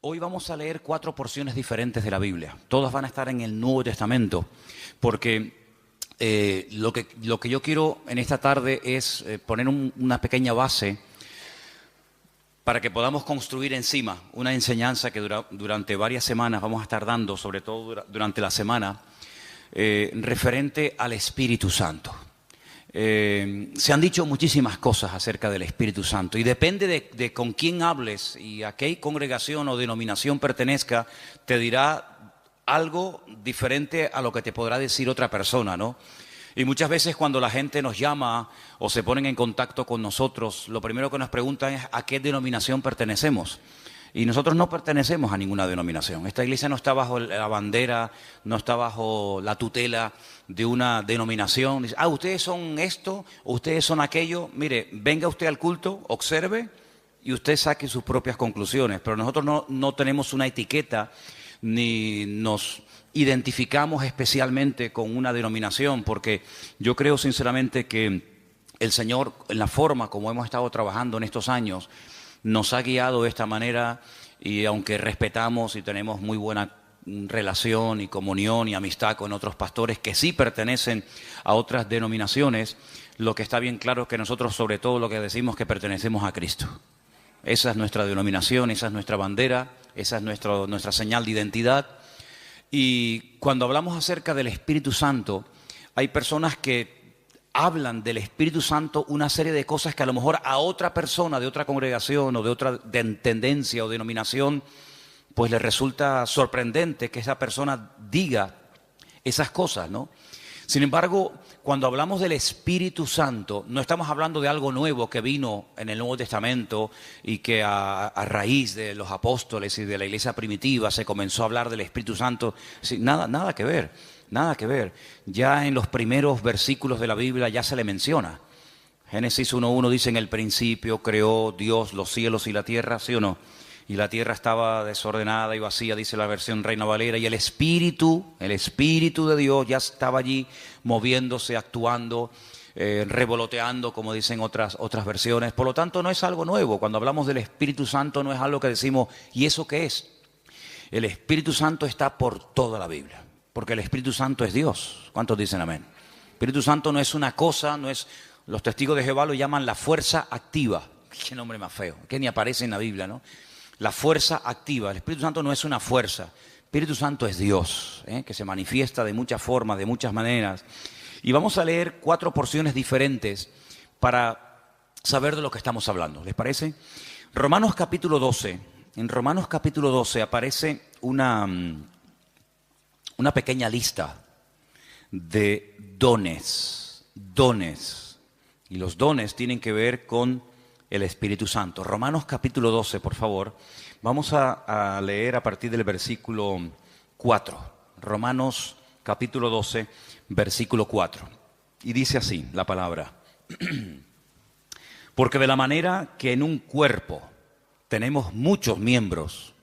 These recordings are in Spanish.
Hoy vamos a leer 4 porciones diferentes de la Biblia. Todas van a estar en el Nuevo Testamento, porque lo que yo quiero en esta tarde es poner una pequeña base para que podamos construir encima una enseñanza que durante varias semanas vamos a estar dando, sobre todo durante la semana, referente al Espíritu Santo. Se han dicho muchísimas cosas acerca del Espíritu Santo y depende de con quién hables y a qué congregación o denominación pertenezca, te dirá algo diferente a lo que te podrá decir otra persona, ¿no? Y muchas veces cuando la gente nos llama o se ponen en contacto con nosotros, lo primero que nos preguntan es ¿a qué denominación pertenecemos? Y nosotros no pertenecemos a ninguna denominación. Esta iglesia no está bajo la bandera, no está bajo la tutela de una denominación. Dice, ustedes son esto, ustedes son aquello. Mire, venga usted al culto, observe y usted saque sus propias conclusiones. Pero nosotros no tenemos una etiqueta ni nos identificamos especialmente con una denominación, porque yo creo sinceramente que el Señor, en la forma como hemos estado trabajando en estos años, nos ha guiado de esta manera y aunque respetamos y tenemos muy buena relación y comunión y amistad con otros pastores que sí pertenecen a otras denominaciones, lo que está bien claro es que nosotros sobre todo lo que decimos es que pertenecemos a Cristo. Esa es nuestra denominación, esa es nuestra bandera, esa es nuestra señal de identidad. Y cuando hablamos acerca del Espíritu Santo, hay personas que hablan del Espíritu Santo una serie de cosas que a lo mejor a otra persona de otra congregación o de otra tendencia o denominación, pues le resulta sorprendente que esa persona diga esas cosas, ¿no? Sin embargo, cuando hablamos del Espíritu Santo, no estamos hablando de algo nuevo que vino en el Nuevo Testamento y que a raíz de los apóstoles y de la iglesia primitiva se comenzó a hablar del Espíritu Santo. Sí, nada que ver, nada que ver. Ya en los primeros versículos de la Biblia ya se le menciona. Génesis 1:1 dice, en el principio creó Dios los cielos y la tierra, ¿sí o no? Y la tierra estaba desordenada y vacía, dice la versión Reina Valera, y el Espíritu de Dios ya estaba allí moviéndose, actuando, revoloteando, como dicen otras versiones. Por lo tanto, no es algo nuevo. Cuando hablamos del Espíritu Santo no es algo que decimos, ¿y eso qué es? El Espíritu Santo está por toda la Biblia, porque el Espíritu Santo es Dios. ¿Cuántos dicen amén? El Espíritu Santo no es una cosa, no es... Los testigos de Jehová lo llaman la fuerza activa. Qué nombre más feo, que ni aparece en la Biblia, ¿no? La fuerza activa. El Espíritu Santo no es una fuerza. El Espíritu Santo es Dios, que se manifiesta de muchas formas, de muchas maneras. Y vamos a leer 4 porciones diferentes para saber de lo que estamos hablando. ¿Les parece? Romanos capítulo 12. En Romanos capítulo 12 aparece una pequeña lista de dones. Dones. Y los dones tienen que ver con el Espíritu Santo. Romanos capítulo 12, por favor. Vamos a leer a partir del versículo 4. Romanos capítulo 12, versículo 4. Y dice así la palabra. Porque de la manera que en un cuerpo tenemos muchos miembros,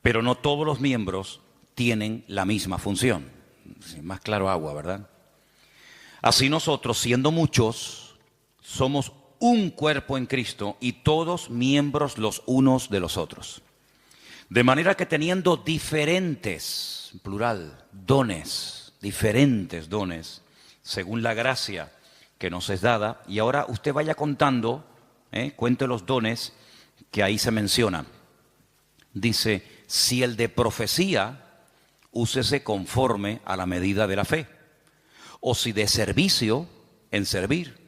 pero no todos los miembros tienen la misma función. Más claro agua, ¿verdad? Así nosotros, siendo muchos, somos un cuerpo en Cristo y todos miembros los unos de los otros. De manera que teniendo diferentes, plural, dones, diferentes dones, según la gracia que nos es dada, y ahora usted vaya contando, cuente los dones que ahí se mencionan. Dice, si el de profecía, úsese conforme a la medida de la fe, o si de servicio, en servir.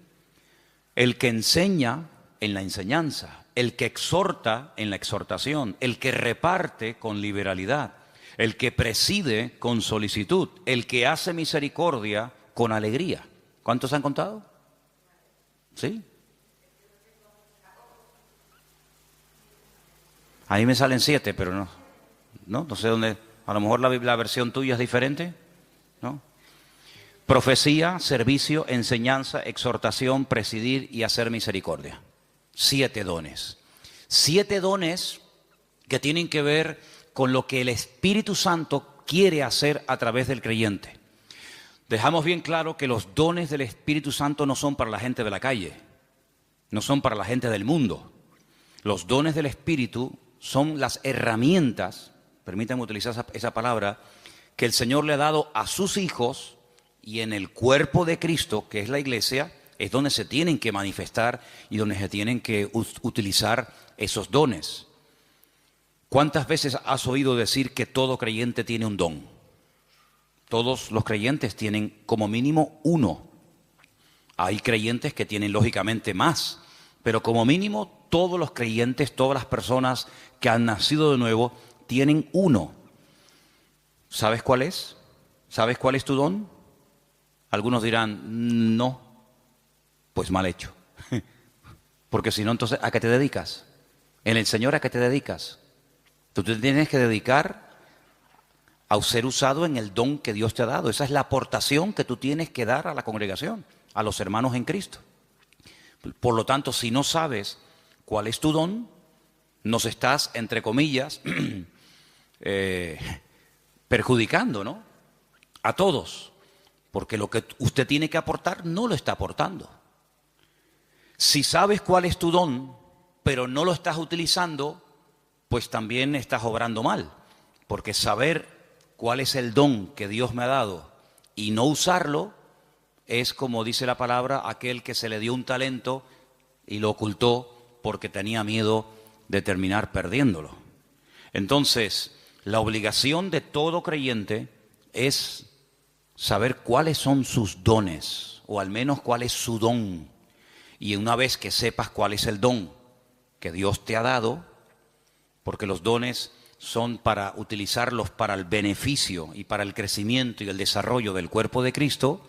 El que enseña en la enseñanza, el que exhorta en la exhortación, el que reparte con liberalidad, el que preside con solicitud, el que hace misericordia con alegría. ¿Cuántos han contado? ¿Sí? A mí me salen 7, pero no sé dónde. A lo mejor la versión tuya es diferente, ¿no? Profecía, servicio, enseñanza, exhortación, presidir y hacer misericordia. 7 dones. 7 dones que tienen que ver con lo que el Espíritu Santo quiere hacer a través del creyente. Dejamos bien claro que los dones del Espíritu Santo no son para la gente de la calle. no son para la gente del mundo. Los dones del Espíritu son las herramientas, permítanme utilizar esa palabra, que el Señor le ha dado a sus hijos, y en el cuerpo de Cristo, que es la iglesia, es donde se tienen que manifestar y donde se tienen que utilizar esos dones. ¿Cuántas veces has oído decir que todo creyente tiene un don? Todos los creyentes tienen como mínimo uno. Hay creyentes que tienen lógicamente más, pero como mínimo todos los creyentes, todas las personas que han nacido de nuevo, tienen uno. ¿Sabes cuál es? ¿Sabes cuál es tu don? Algunos dirán, no, pues mal hecho. Porque si no, entonces, ¿a qué te dedicas? En el Señor, ¿a qué te dedicas? Tú te tienes que dedicar a ser usado en el don que Dios te ha dado. Esa es la aportación que tú tienes que dar a la congregación, a los hermanos en Cristo. Por lo tanto, si no sabes cuál es tu don, nos estás, entre comillas, perjudicando, ¿no? A todos, porque lo que usted tiene que aportar no lo está aportando. Si sabes cuál es tu don, pero no lo estás utilizando, pues también estás obrando mal, porque saber cuál es el don que Dios me ha dado y no usarlo es, como dice la palabra, aquel que se le dio un talento y lo ocultó porque tenía miedo de terminar perdiéndolo. Entonces, la obligación de todo creyente es saber cuáles son sus dones, o al menos cuál es su don. Y una vez que sepas cuál es el don que Dios te ha dado, porque los dones son para utilizarlos para el beneficio y para el crecimiento y el desarrollo del cuerpo de Cristo,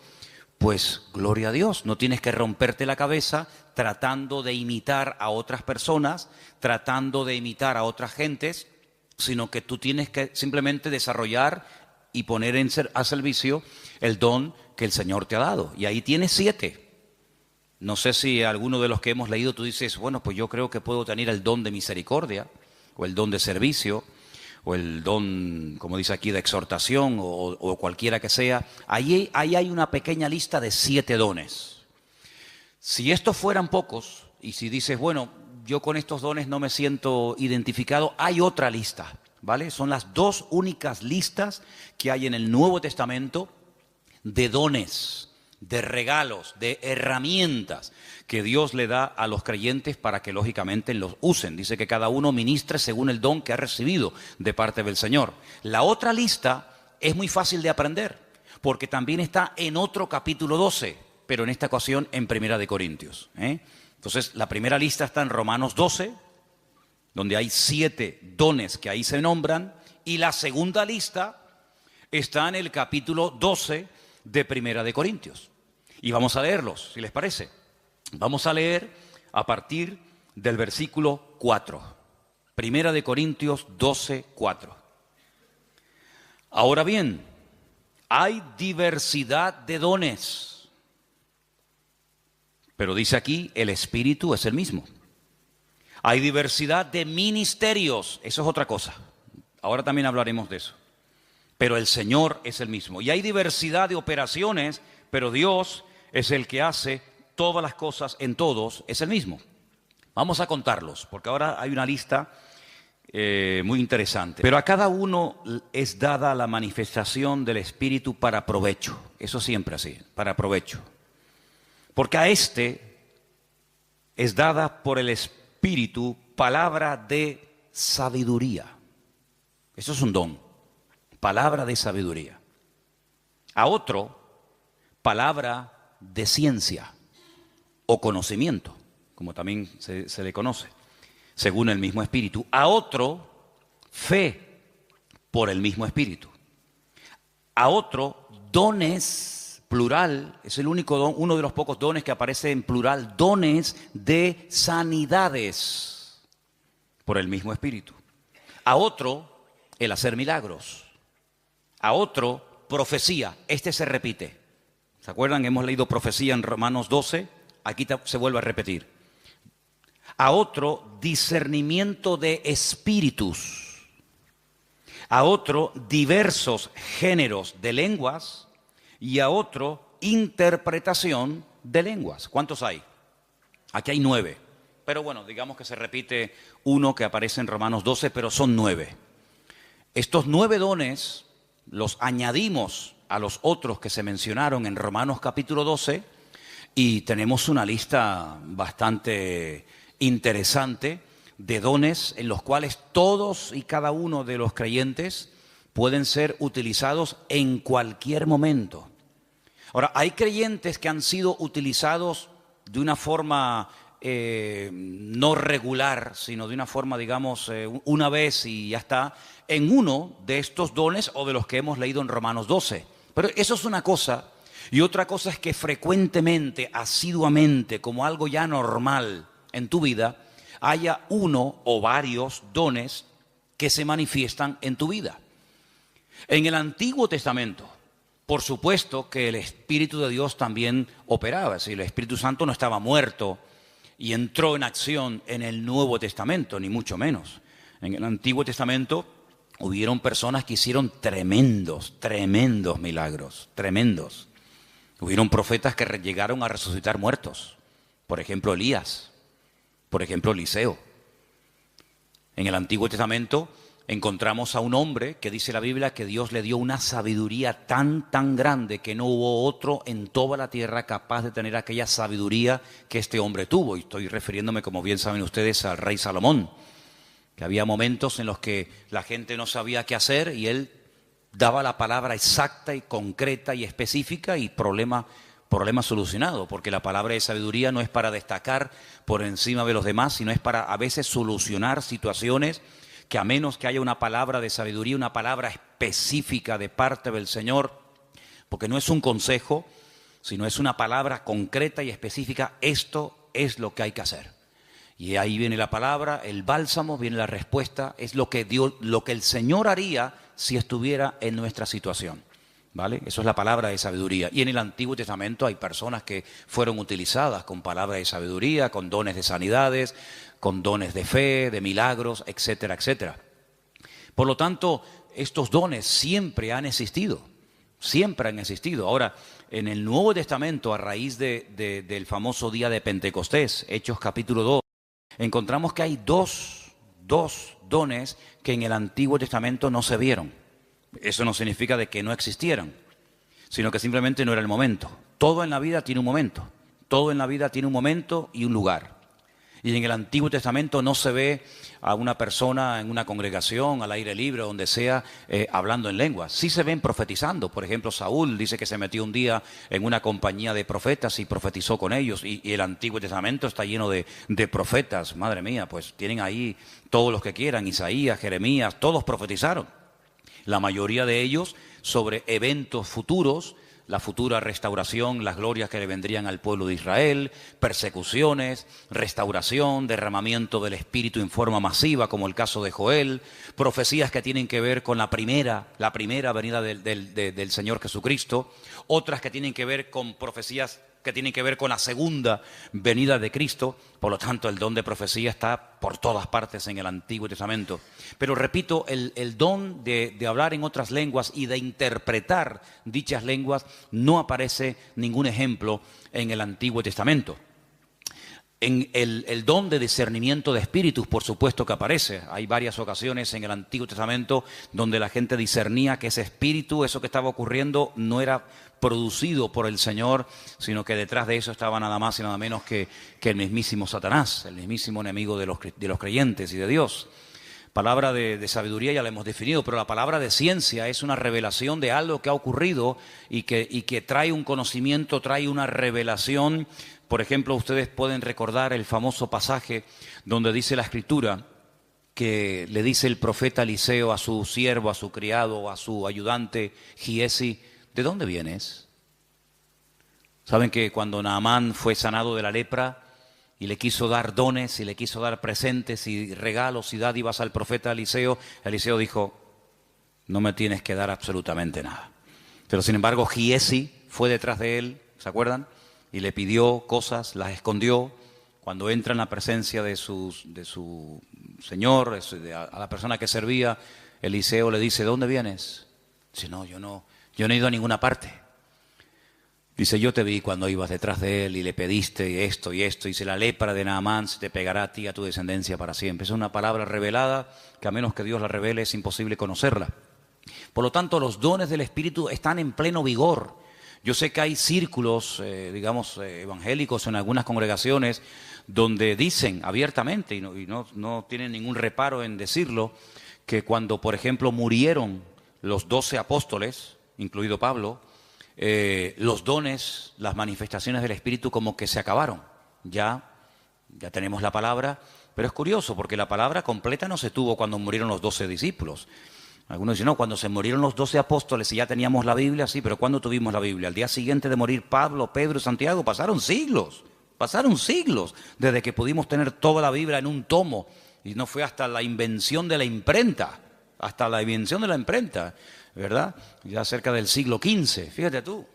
pues gloria a Dios, no tienes que romperte la cabeza tratando de imitar a otras personas, tratando de imitar a otras gentes, sino que tú tienes que simplemente desarrollar y poner a servicio el don que el Señor te ha dado. Y ahí tienes 7. No sé si alguno de los que hemos leído tú dices, bueno, pues yo creo que puedo tener el don de misericordia, o el don de servicio, o el don, como dice aquí, de exhortación, o cualquiera que sea. Ahí hay una pequeña lista de 7 dones. Si estos fueran pocos, y si dices, bueno, yo con estos dones no me siento identificado, hay otra lista, ¿vale? Son las 2 únicas listas que hay en el Nuevo Testamento de dones, de regalos, de herramientas que Dios le da a los creyentes para que lógicamente los usen. Dice que cada uno ministre según el don que ha recibido de parte del Señor. La otra lista es muy fácil de aprender, porque también está en otro capítulo 12, pero en esta ocasión en Primera de Corintios. Entonces, la primera lista está en Romanos 12, donde hay 7 dones que ahí se nombran, y la segunda lista está en el capítulo 12 de Primera de Corintios. Y vamos a leerlos, si les parece. Vamos a leer a partir del versículo 4. Primera de Corintios 12, 4. Ahora bien, hay diversidad de dones, pero dice aquí, el Espíritu es el mismo. Hay diversidad de ministerios, eso es otra cosa. Ahora también hablaremos de eso. Pero el Señor es el mismo. Y hay diversidad de operaciones, pero Dios es el que hace todas las cosas en todos, es el mismo. Vamos a contarlos, porque ahora hay una lista muy interesante. Pero a cada uno es dada la manifestación del Espíritu para provecho. Eso siempre así, para provecho. Porque a este es dada por el Espíritu palabra de sabiduría. Eso es un don. Palabra de sabiduría. A otro, palabra de ciencia o conocimiento, como también se le conoce, según el mismo Espíritu. A otro, fe por el mismo Espíritu. A otro, dones, plural, es el único don, uno de los pocos dones que aparece en plural, dones de sanidades por el mismo Espíritu. A otro, el hacer milagros. A otro, profecía. Este se repite. ¿Se acuerdan? Hemos leído profecía en Romanos 12. Aquí se vuelve a repetir. A otro, discernimiento de espíritus. A otro, diversos géneros de lenguas. Y a otro, interpretación de lenguas. ¿Cuántos hay? Aquí hay 9. Pero bueno, digamos que se repite uno que aparece en Romanos 12, pero son 9. Estos 9 dones los añadimos a los otros que se mencionaron en Romanos capítulo 12 y tenemos una lista bastante interesante de dones en los cuales todos y cada uno de los creyentes pueden ser utilizados en cualquier momento. Ahora, hay creyentes que han sido utilizados de una forma no regular, sino de una forma, digamos, una vez y ya está, en uno de estos dones o de los que hemos leído en Romanos 12. Pero eso es una cosa, y otra cosa es que frecuentemente, asiduamente, como algo ya normal en tu vida, haya uno o varios dones que se manifiestan en tu vida. En el Antiguo Testamento, por supuesto que el Espíritu de Dios también operaba, es decir, el Espíritu Santo no estaba muerto y entró en acción en el Nuevo Testamento, ni mucho menos. En el Antiguo Testamento hubieron personas que hicieron tremendos milagros, tremendos. Hubieron profetas que llegaron a resucitar muertos, por ejemplo Elías, por ejemplo Eliseo. En el Antiguo Testamento encontramos a un hombre que dice la Biblia que Dios le dio una sabiduría tan grande que no hubo otro en toda la tierra capaz de tener aquella sabiduría que este hombre tuvo. Y estoy refiriéndome, como bien saben ustedes, al rey Salomón, que había momentos en los que la gente no sabía qué hacer y él daba la palabra exacta y concreta y específica y problema solucionado, porque la palabra de sabiduría no es para destacar por encima de los demás, sino es para a veces solucionar situaciones que a menos que haya una palabra de sabiduría, una palabra específica de parte del Señor, porque no es un consejo, sino es una palabra concreta y específica, esto es lo que hay que hacer. Y ahí viene la palabra, el bálsamo, viene la respuesta, es lo que Dios, lo que el Señor haría si estuviera en nuestra situación. ¿Vale? Eso es la palabra de sabiduría. Y en el Antiguo Testamento hay personas que fueron utilizadas con palabras de sabiduría, con dones de sanidades, con dones de fe, de milagros, etcétera, etcétera. Por lo tanto, estos dones siempre han existido, siempre han existido. Ahora, en el Nuevo Testamento, a raíz del famoso día de Pentecostés, Hechos capítulo 2, encontramos que hay dos dones que en el Antiguo Testamento no se vieron. Eso no significa de que no existieran, sino que simplemente no era el momento. Todo en la vida tiene un momento. Todo en la vida tiene un momento y un lugar. Y en el Antiguo Testamento no se ve a una persona en una congregación, al aire libre, donde sea, hablando en lenguas. Sí se ven profetizando. Por ejemplo, Saúl dice que se metió un día en una compañía de profetas y profetizó con ellos. Y el Antiguo Testamento está lleno de profetas. Madre mía, pues tienen ahí todos los que quieran. Isaías, Jeremías, todos profetizaron. La mayoría de ellos sobre eventos futuros, la futura restauración, las glorias que le vendrían al pueblo de Israel, persecuciones, restauración, derramamiento del Espíritu en forma masiva, como el caso de Joel, profecías que tienen que ver con la primera venida del Señor Jesucristo, otras que tienen que ver con profecías que tienen que ver con la segunda venida de Cristo. Por lo tanto, el don de profecía está por todas partes en el Antiguo Testamento. Pero repito, el don de hablar en otras lenguas y de interpretar dichas lenguas no aparece ningún ejemplo en el Antiguo Testamento. En el don de discernimiento de espíritus, por supuesto que aparece. Hay varias ocasiones en el Antiguo Testamento donde la gente discernía que ese espíritu, eso que estaba ocurriendo, no era producido por el Señor, sino que detrás de eso estaba nada más y nada menos que el mismísimo Satanás, el mismísimo enemigo de los creyentes y de Dios. Palabra de sabiduría ya la hemos definido, pero la palabra de ciencia es una revelación de algo que ha ocurrido y que trae un conocimiento, trae una revelación. Por ejemplo, ustedes pueden recordar el famoso pasaje donde dice la Escritura que le dice el profeta Eliseo a su siervo, a su criado, a su ayudante Giesi: ¿de dónde vienes? Saben que cuando Naamán fue sanado de la lepra y le quiso dar dones y le quiso dar presentes y regalos y dádivas al profeta Eliseo, Eliseo dijo: no me tienes que dar absolutamente nada. Pero sin embargo Giesi fue detrás de él, ¿se acuerdan? Y le pidió cosas, las escondió. Cuando entra en la presencia de su señor, a la persona que servía, Eliseo le dice: ¿de dónde vienes? Dice: no, yo no he ido a ninguna parte. Dice, yo te vi cuando ibas detrás de él y le pediste esto y esto. Dice, la lepra de Naamán se te pegará a ti y a tu descendencia para siempre. Es una palabra revelada que a menos que Dios la revele es imposible conocerla. Por lo tanto, los dones del Espíritu están en pleno vigor. Yo sé que hay círculos, evangélicos en algunas congregaciones donde dicen abiertamente, y no tienen ningún reparo en decirlo, que cuando, por ejemplo, murieron los 12 apóstoles, incluido Pablo, los dones, las manifestaciones del Espíritu como que se acabaron. Ya tenemos la palabra, pero es curioso porque la palabra completa no se tuvo cuando murieron los 12 discípulos. Algunos dicen, no, cuando se murieron los 12 apóstoles y ya teníamos la Biblia, sí, pero ¿cuándo tuvimos la Biblia? Al día siguiente de morir Pablo, Pedro y Santiago, pasaron siglos desde que pudimos tener toda la Biblia en un tomo. Y no fue hasta la invención de la imprenta, ¿verdad? Ya cerca del siglo XV, fíjate tú,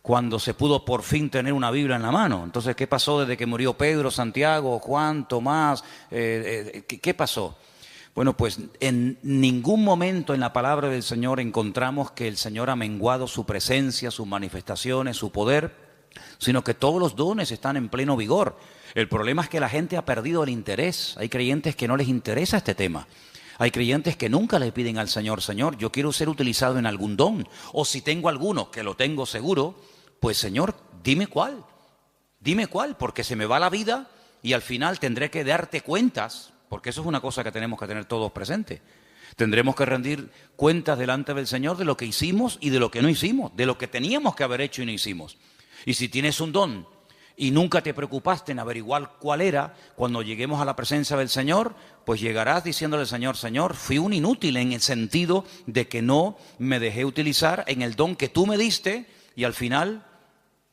cuando se pudo por fin tener una Biblia en la mano. Entonces, ¿qué pasó desde que murió Pedro, Santiago, Juan, Tomás? ¿Qué pasó? Bueno, pues en ningún momento en la palabra del Señor encontramos que el Señor ha menguado su presencia, sus manifestaciones, su poder, sino que todos los dones están en pleno vigor. El problema es que la gente ha perdido el interés. Hay creyentes que no les interesa este tema. Hay creyentes que nunca le piden al Señor, Señor, yo quiero ser utilizado en algún don. O si tengo alguno, que lo tengo seguro, pues Señor, dime cuál, porque se me va la vida y al final tendré que darte cuentas. Porque eso es una cosa que tenemos que tener todos presentes. Tendremos que rendir cuentas delante del Señor de lo que hicimos y de lo que no hicimos, de lo que teníamos que haber hecho y no hicimos. Y si tienes un don y nunca te preocupaste en averiguar cuál era, cuando lleguemos a la presencia del Señor, pues llegarás diciéndole al Señor, Señor, fui un inútil en el sentido de que no me dejé utilizar en el don que tú me diste y al final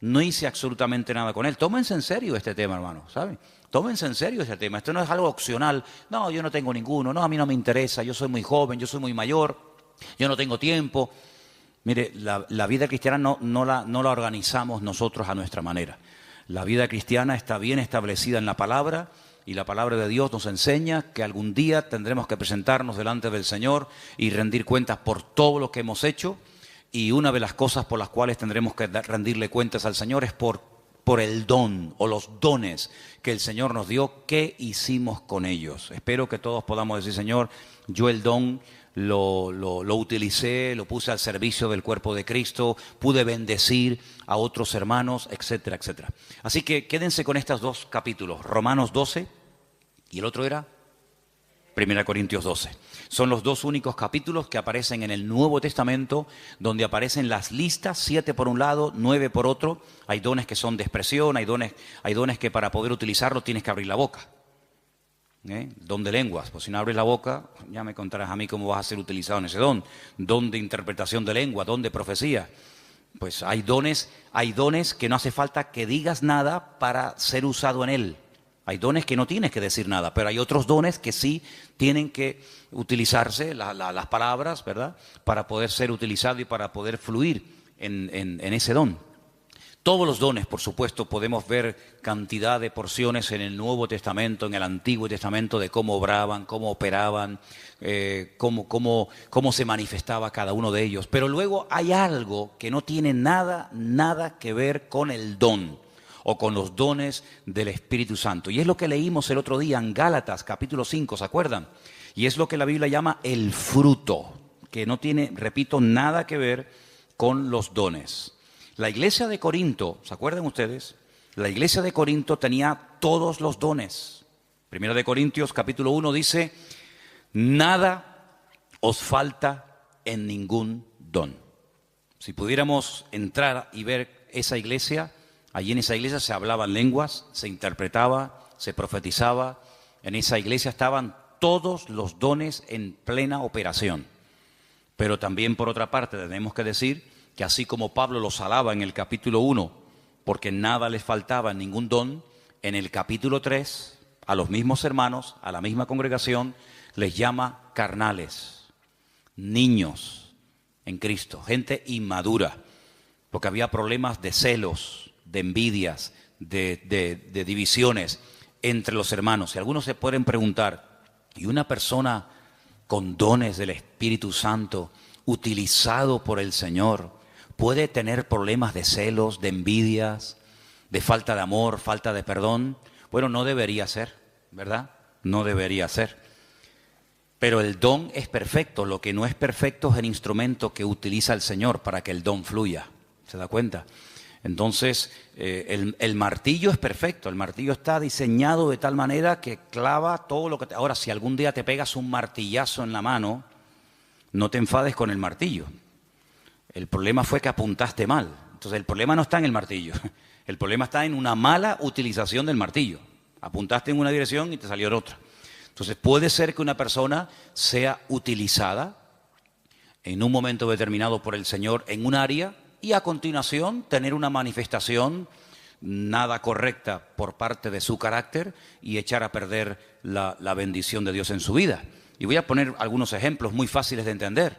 no hice absolutamente nada con él. Tómense en serio este tema, hermano, ¿saben? Tómense en serio ese tema. Esto no es algo opcional. No, yo no tengo ninguno. No, a mí no me interesa. Yo soy muy joven, yo soy muy mayor. Yo no tengo tiempo. Mire, la vida cristiana no la organizamos nosotros a nuestra manera. La vida cristiana está bien establecida en la palabra y la palabra de Dios nos enseña que algún día tendremos que presentarnos delante del Señor y rendir cuentas por todo lo que hemos hecho. Y una de las cosas por las cuales tendremos que rendirle cuentas al Señor es por el don o los dones que el Señor nos dio, ¿qué hicimos con ellos? Espero que todos podamos decir, Señor, yo el don lo utilicé, lo puse al servicio del cuerpo de Cristo, pude bendecir a otros hermanos, etcétera, etcétera. Así que quédense con estos dos capítulos, Romanos 12 y el otro era 1 Corintios 12. Son los dos únicos capítulos que aparecen en el Nuevo Testamento donde aparecen las listas, 7 por un lado, 9 por otro. Hay dones que son de expresión, hay dones que para poder utilizarlo tienes que abrir la boca. Don de lenguas, pues si no abres la boca, ya me contarás a mí cómo vas a ser utilizado en ese don. Don de interpretación de lengua, don de profecía. Pues hay dones que no hace falta que digas nada para ser usado en él. Hay dones que no tienes que decir nada, pero hay otros dones que sí tienen que utilizarse, las palabras, ¿verdad?, para poder ser utilizado y para poder fluir en ese don. Todos los dones, por supuesto, podemos ver cantidad de porciones en el Nuevo Testamento, en el Antiguo Testamento, de cómo obraban, cómo operaban, cómo se manifestaba cada uno de ellos. Pero luego hay algo que no tiene nada que ver con el don o con los dones del Espíritu Santo. Y es lo que leímos el otro día en Gálatas, capítulo 5, ¿se acuerdan? Y es lo que la Biblia llama el fruto, que no tiene, repito, nada que ver con los dones. La iglesia de Corinto, ¿se acuerdan ustedes? La iglesia de Corinto tenía todos los dones. Primera de Corintios, capítulo 1, dice, nada os falta en ningún don. Si pudiéramos entrar y ver esa iglesia, allí en esa iglesia se hablaban lenguas, se interpretaba, se profetizaba. En esa iglesia estaban todos los dones en plena operación. Pero también, por otra parte, tenemos que decir que así como Pablo los alaba en el capítulo 1, porque nada les faltaba en ningún don, en el capítulo 3, a los mismos hermanos, a la misma congregación, les llama carnales, niños en Cristo, gente inmadura, porque había problemas de celos, de envidias, de divisiones entre los hermanos. Y algunos se pueden preguntar, ¿y una persona con dones del Espíritu Santo, utilizado por el Señor, puede tener problemas de celos, de envidias, de falta de amor, falta de perdón. Bueno, no debería ser, ¿verdad? No debería ser. Pero el don es perfecto. Lo que no es perfecto es el instrumento que utiliza el Señor para que el don fluya. ¿Se da cuenta? Entonces, el martillo es perfecto. El martillo está diseñado de tal manera que clava todo lo que te... Ahora, si algún día te pegas un martillazo en la mano, no te enfades con el martillo. El problema fue que apuntaste mal. Entonces, el problema no está en el martillo. El problema está en una mala utilización del martillo. Apuntaste en una dirección y te salió en otra. Entonces, puede ser que una persona sea utilizada en un momento determinado por el Señor en un área y a continuación tener una manifestación nada correcta por parte de su carácter y echar a perder la bendición de Dios en su vida. Y voy a poner algunos ejemplos muy fáciles de entender.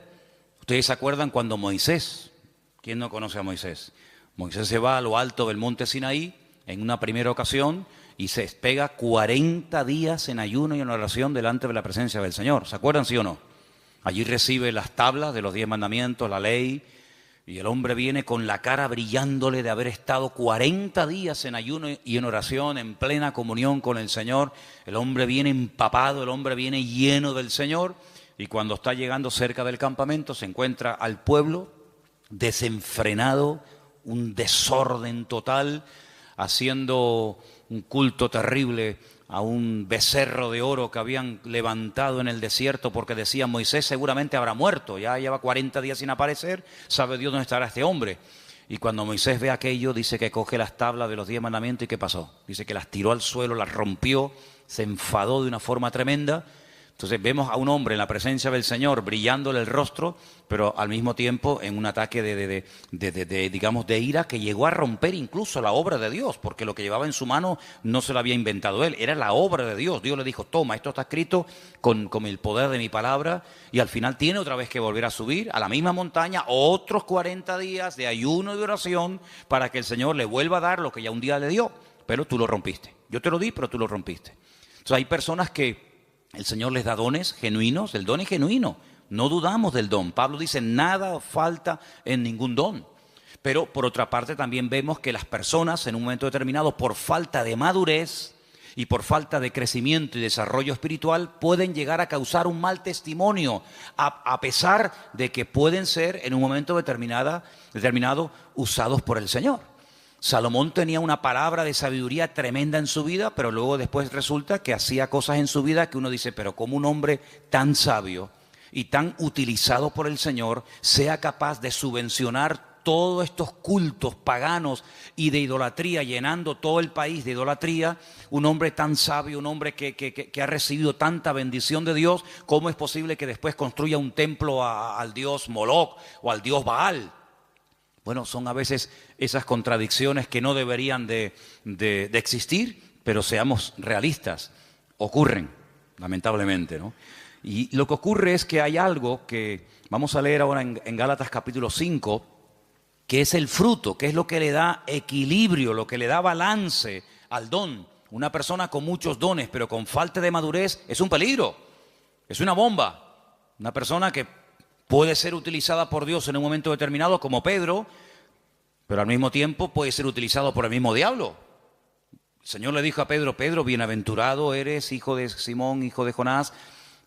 Ustedes se acuerdan cuando Moisés, ¿quién no conoce a Moisés? Moisés se va a lo alto del monte Sinaí en una primera ocasión y se pega 40 días en ayuno y en oración delante de la presencia del Señor. ¿Se acuerdan, sí o no? Allí recibe las tablas de los 10 mandamientos, la ley, y el hombre viene con la cara brillándole de haber estado 40 días en ayuno y en oración, en plena comunión con el Señor. El hombre viene empapado, el hombre viene lleno del Señor, y cuando está llegando cerca del campamento se encuentra al pueblo desenfrenado, un desorden total, haciendo un culto terrible a un becerro de oro que habían levantado en el desierto porque decían Moisés seguramente habrá muerto, ya lleva 40 días sin aparecer, sabe Dios dónde estará este hombre. Y cuando Moisés ve aquello, dice que coge las tablas de los 10 mandamientos y ¿qué pasó? Dice que las tiró al suelo, las rompió, se enfadó de una forma tremenda. Entonces vemos a un hombre en la presencia del Señor brillándole el rostro, pero al mismo tiempo en un ataque de ira que llegó a romper incluso la obra de Dios, porque lo que llevaba en su mano no se lo había inventado él, era la obra de Dios. Dios le dijo, toma, esto está escrito con el poder de mi palabra, y al final tiene otra vez que volver a subir a la misma montaña, otros 40 días de ayuno y de oración para que el Señor le vuelva a dar lo que ya un día le dio, pero tú lo rompiste. Yo te lo di, pero tú lo rompiste. Entonces hay personas que el Señor les da dones genuinos, el don es genuino, no dudamos del don. Pablo dice, nada falta en ningún don. Pero por otra parte también vemos que las personas en un momento determinado, por falta de madurez y por falta de crecimiento y desarrollo espiritual, pueden llegar a causar un mal testimonio, a pesar de que pueden ser en un momento determinado usados por el Señor. Salomón tenía una palabra de sabiduría tremenda en su vida, pero luego después resulta que hacía cosas en su vida que uno dice, pero ¿cómo un hombre tan sabio y tan utilizado por el Señor sea capaz de subvencionar todos estos cultos paganos y de idolatría, llenando todo el país de idolatría? Un hombre tan sabio, un hombre que ha recibido tanta bendición de Dios, ¿cómo es posible que después construya un templo al dios Moloc o al dios Baal? Bueno, son a veces esas contradicciones que no deberían de existir, pero seamos realistas, ocurren, lamentablemente, ¿no? Y lo que ocurre es que hay algo que vamos a leer ahora en Gálatas capítulo 5, que es el fruto, que es lo que le da equilibrio, lo que le da balance al don. Una persona con muchos dones, pero con falta de madurez, es un peligro, es una bomba. Una persona que puede ser utilizada por Dios en un momento determinado, como Pedro, pero al mismo tiempo puede ser utilizado por el mismo diablo. El Señor le dijo a Pedro, Pedro, bienaventurado eres, hijo de Simón, hijo de Jonás,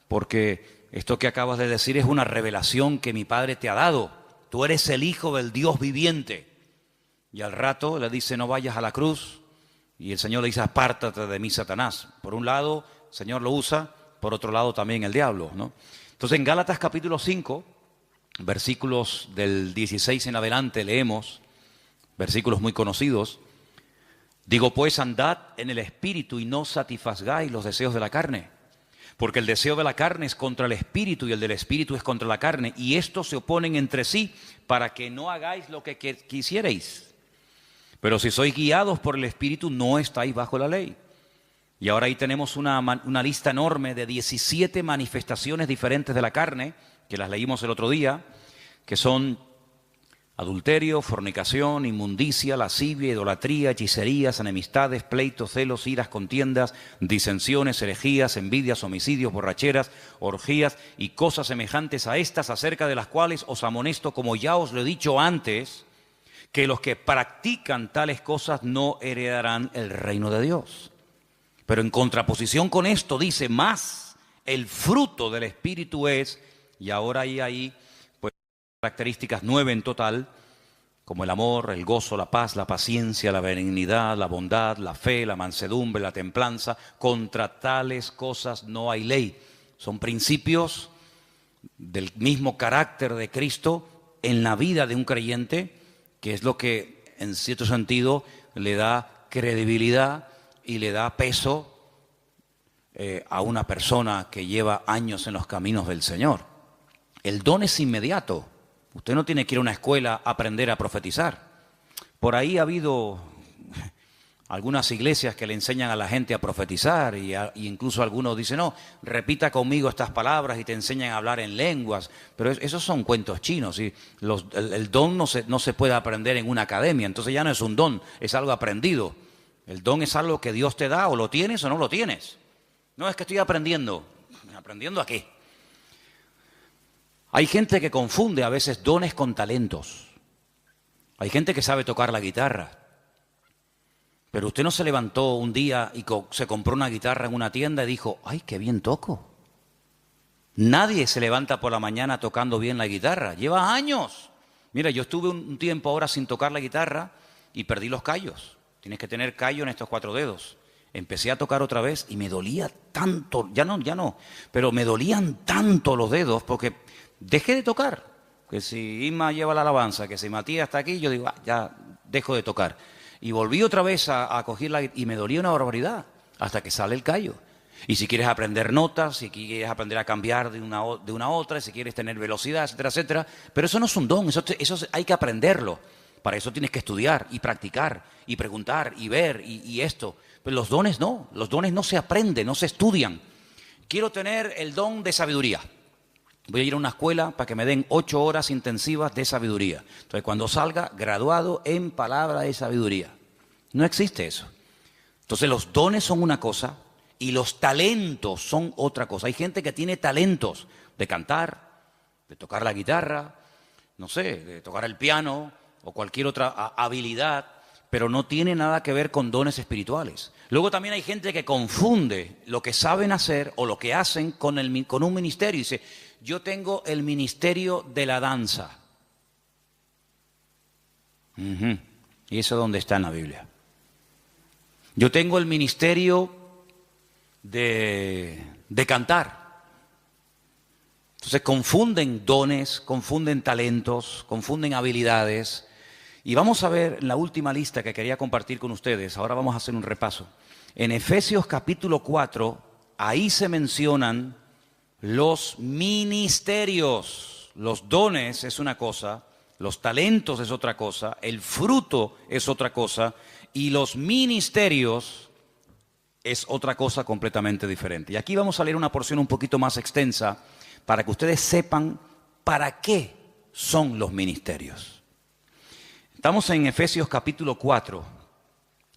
porque esto que acabas de decir es una revelación que mi Padre te ha dado. Tú eres el Hijo del Dios viviente. Y al rato le dice, no vayas a la cruz. Y el Señor le dice, apártate de mí, Satanás. Por un lado, el Señor lo usa, por otro lado también el diablo, ¿no? Entonces en Gálatas capítulo 5, versículos del 16 en adelante leemos, versículos muy conocidos. Digo pues, andad en el Espíritu y no satisfagáis los deseos de la carne. Porque el deseo de la carne es contra el Espíritu y el del Espíritu es contra la carne. Y estos se oponen entre sí para que no hagáis lo que quisierais. Pero si sois guiados por el Espíritu, no estáis bajo la ley. Y ahora ahí tenemos una lista enorme de 17 manifestaciones diferentes de la carne, que las leímos el otro día, que son Adulterio, fornicación, inmundicia, lascivia, idolatría, hechicerías, enemistades, pleitos, celos, iras, contiendas, disensiones, herejías, envidias, homicidios, borracheras, orgías y cosas semejantes a estas, acerca de las cuales os amonesto, como ya os lo he dicho antes, que los que practican tales cosas no heredarán el reino de Dios. Pero en contraposición con esto dice, más el fruto del Espíritu es, y ahora hay ahí características 9 en total, como el amor, el gozo, la paz, la paciencia, la benignidad, la bondad, la fe, la mansedumbre, la templanza. Contra tales cosas no hay ley. Son principios del mismo carácter de Cristo en la vida de un creyente, que es lo que en cierto sentido le da credibilidad y le da peso a una persona que lleva años en los caminos del Señor. El don es inmediato. Usted no tiene que ir a una escuela a aprender a profetizar. Por ahí ha habido algunas iglesias que le enseñan a la gente a profetizar y incluso algunos dicen, no, repita conmigo estas palabras y te enseñan a hablar en lenguas. Pero esos son cuentos chinos. Y el don no se puede aprender en una academia, entonces ya no es un don, es algo aprendido. El don es algo que Dios te da, o lo tienes o no lo tienes. No, es que estoy aprendiendo. ¿Aprendiendo a qué? Hay gente que confunde a veces dones con talentos. Hay gente que sabe tocar la guitarra. Pero usted no se levantó un día y se compró una guitarra en una tienda y dijo, ¡ay, qué bien toco! Nadie se levanta por la mañana tocando bien la guitarra. Lleva años. Mira, yo estuve un tiempo ahora sin tocar la guitarra y perdí los callos. Tienes que tener callo en estos 4 dedos. Empecé a tocar otra vez y me dolía tanto, ya no, pero me dolían tanto los dedos porque dejé de tocar. Que si Isma lleva la alabanza, que si Matías está aquí, yo digo, ya dejo de tocar. Y volví otra vez a cogerla y me dolía una barbaridad hasta que sale el callo. Y si quieres aprender notas, si quieres aprender a cambiar de una a otra, si quieres tener velocidad, etcétera, etcétera. Pero eso no es un don, eso hay que aprenderlo. Para eso tienes que estudiar y practicar y preguntar y ver y esto. Pero los dones no se aprenden, no se estudian. Quiero tener el don de sabiduría. Voy a ir a una escuela para que me den 8 horas intensivas de sabiduría. Entonces, cuando salga, graduado en palabra de sabiduría. No existe eso. Entonces, los dones son una cosa y los talentos son otra cosa. Hay gente que tiene talentos de cantar, de tocar la guitarra, no sé, de tocar el piano o cualquier otra habilidad, pero no tiene nada que ver con dones espirituales. Luego también hay gente que confunde lo que saben hacer o lo que hacen con un ministerio. Y dice, yo tengo el ministerio de la danza. ¿Y eso dónde está en la Biblia? Yo tengo el ministerio de cantar. Entonces confunden dones, confunden talentos, confunden habilidades. Y vamos a ver la última lista que quería compartir con ustedes. Ahora vamos a hacer un repaso. En Efesios capítulo 4, ahí se mencionan los ministerios. Los dones es una cosa, los talentos es otra cosa, el fruto es otra cosa y los ministerios es otra cosa completamente diferente. Y aquí vamos a leer una porción un poquito más extensa para que ustedes sepan para qué son los ministerios. Estamos en Efesios capítulo 4.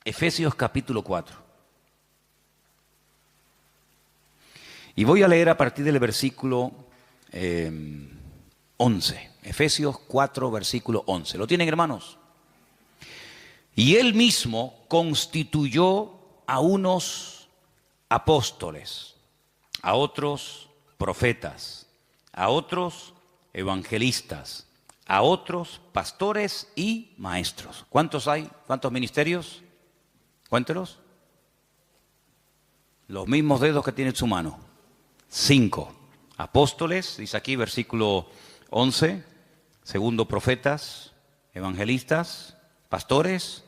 Efesios capítulo 4. Y voy a leer a partir del versículo 11. Efesios 4, versículo 11. ¿Lo tienen, hermanos? Y él mismo constituyó a unos apóstoles, a otros profetas, a otros evangelistas, a otros pastores y maestros. ¿Cuántos hay? ¿Cuántos ministerios? Cuéntelos. Los mismos dedos que tiene en su mano. 5. Apóstoles, dice aquí versículo 11. Segundo, profetas, evangelistas, pastores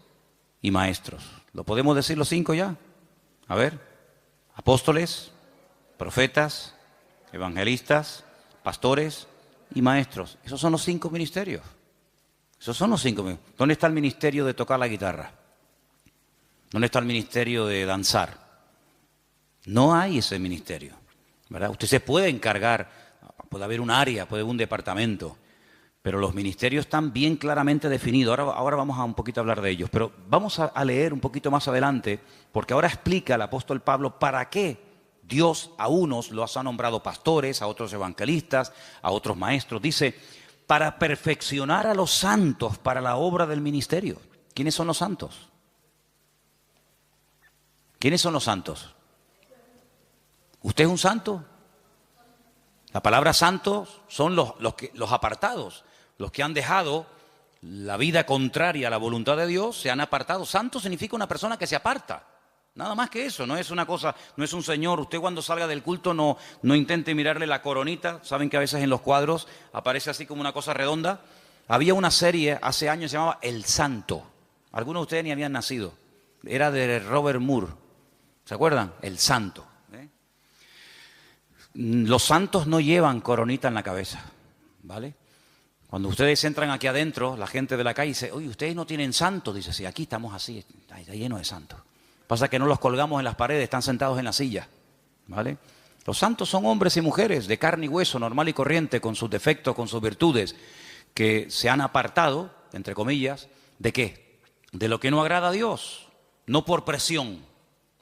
y maestros. ¿Lo podemos decir los 5 ya? A ver. Apóstoles, profetas, evangelistas, pastores y maestros. Esos son los 5 ministerios. Esos son los 5 ministerios. ¿Dónde está el ministerio de tocar la guitarra? ¿Dónde está el ministerio de danzar? No hay ese ministerio, ¿verdad? Usted se puede encargar, puede haber un área, puede haber un departamento, Pero los ministerios están bien claramente definidos. Ahora vamos a un poquito a hablar de ellos. Pero vamos a leer un poquito más adelante, porque ahora explica el apóstol Pablo para qué Dios a unos los ha nombrado pastores, a otros evangelistas, a otros maestros. Dice, para perfeccionar a los santos para la obra del ministerio. ¿Quiénes son los santos? ¿Quiénes son los santos? ¿Usted es un santo? La palabra santos son los apartados, los que han dejado la vida contraria a la voluntad de Dios, se han apartado. Santo significa una persona que se aparta. Nada más que eso, no es una cosa, no es un señor. Usted cuando salga del culto no intente mirarle la coronita. Saben que a veces en los cuadros aparece así como una cosa redonda. Había una serie hace años que se llamaba El Santo. Algunos de ustedes ni habían nacido. Era de Robert Moore. ¿Se acuerdan? El Santo. Los santos no llevan coronita en la cabeza, ¿vale? Cuando ustedes entran aquí adentro, la gente de la calle dice, oye, ¿ustedes no tienen santos? Dice, sí, aquí estamos así, está lleno de santos. Pasa que no los colgamos en las paredes, están sentados en la silla, ¿vale? Los santos son hombres y mujeres de carne y hueso, normal y corriente, con sus defectos, con sus virtudes, que se han apartado, entre comillas, ¿de qué? De lo que no agrada a Dios, no por presión.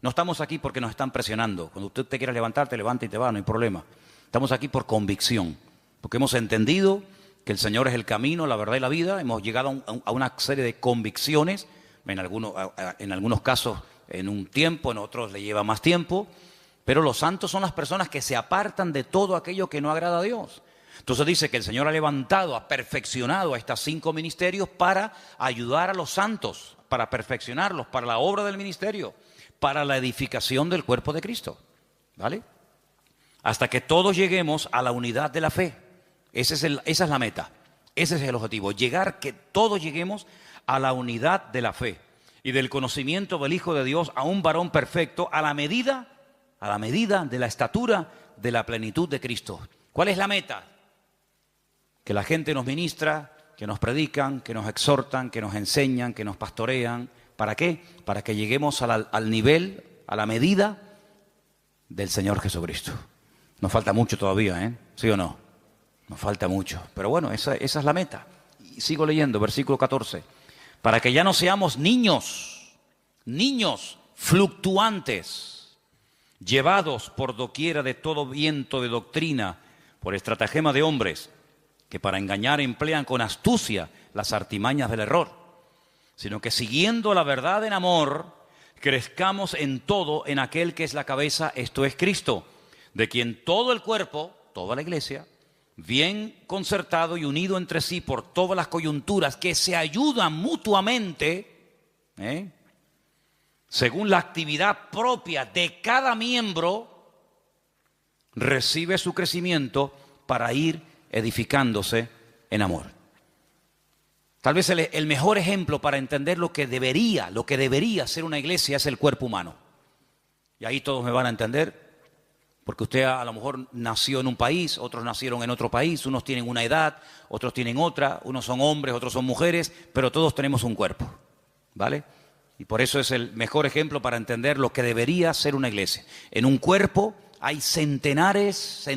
No estamos aquí porque nos están presionando. Cuando usted te quiera levantar, te levanta y te va, no hay problema. Estamos aquí por convicción, porque hemos entendido que el Señor es el camino, la verdad y la vida. Hemos llegado a una serie de convicciones, en algunos casos en un tiempo, en otros le lleva más tiempo, pero los santos son las personas que se apartan de todo aquello que no agrada a Dios. Entonces dice que el Señor ha levantado, ha perfeccionado a estos 5 ministerios para ayudar a los santos, para perfeccionarlos, para la obra del ministerio, para la edificación del cuerpo de Cristo, ¿vale? Hasta que todos lleguemos a la unidad de la fe. Esa es la meta, ese es el objetivo, que todos lleguemos a la unidad de la fe y del conocimiento del Hijo de Dios, a un varón perfecto, a la medida de la estatura de la plenitud de Cristo. ¿Cuál es la meta? Que la gente nos ministra, que nos predican, que nos exhortan, que nos enseñan, que nos pastorean. ¿Para qué? Para que lleguemos al nivel, a la medida del Señor Jesucristo. Nos falta mucho todavía, ¿eh? ¿Sí o no? Nos falta mucho. Pero bueno, esa es la meta. Y sigo leyendo, versículo 14. Para que ya no seamos niños fluctuantes, llevados por doquiera de todo viento de doctrina, por estratagema de hombres, que para engañar emplean con astucia las artimañas del error, sino que siguiendo la verdad en amor, crezcamos en todo en aquel que es la cabeza, esto es Cristo, de quien todo el cuerpo, toda la iglesia, bien concertado y unido entre sí por todas las coyunturas que se ayudan mutuamente, según la actividad propia de cada miembro, recibe su crecimiento para ir edificándose en amor. Tal vez el mejor ejemplo para entender lo que debería ser una iglesia es el cuerpo humano. Y ahí todos me van a entender, porque usted a lo mejor nació en un país, otros nacieron en otro país, unos tienen una edad, otros tienen otra, unos son hombres, otros son mujeres, pero todos tenemos un cuerpo, ¿vale? Y por eso es el mejor ejemplo para entender lo que debería ser una iglesia. En un cuerpo hay centenares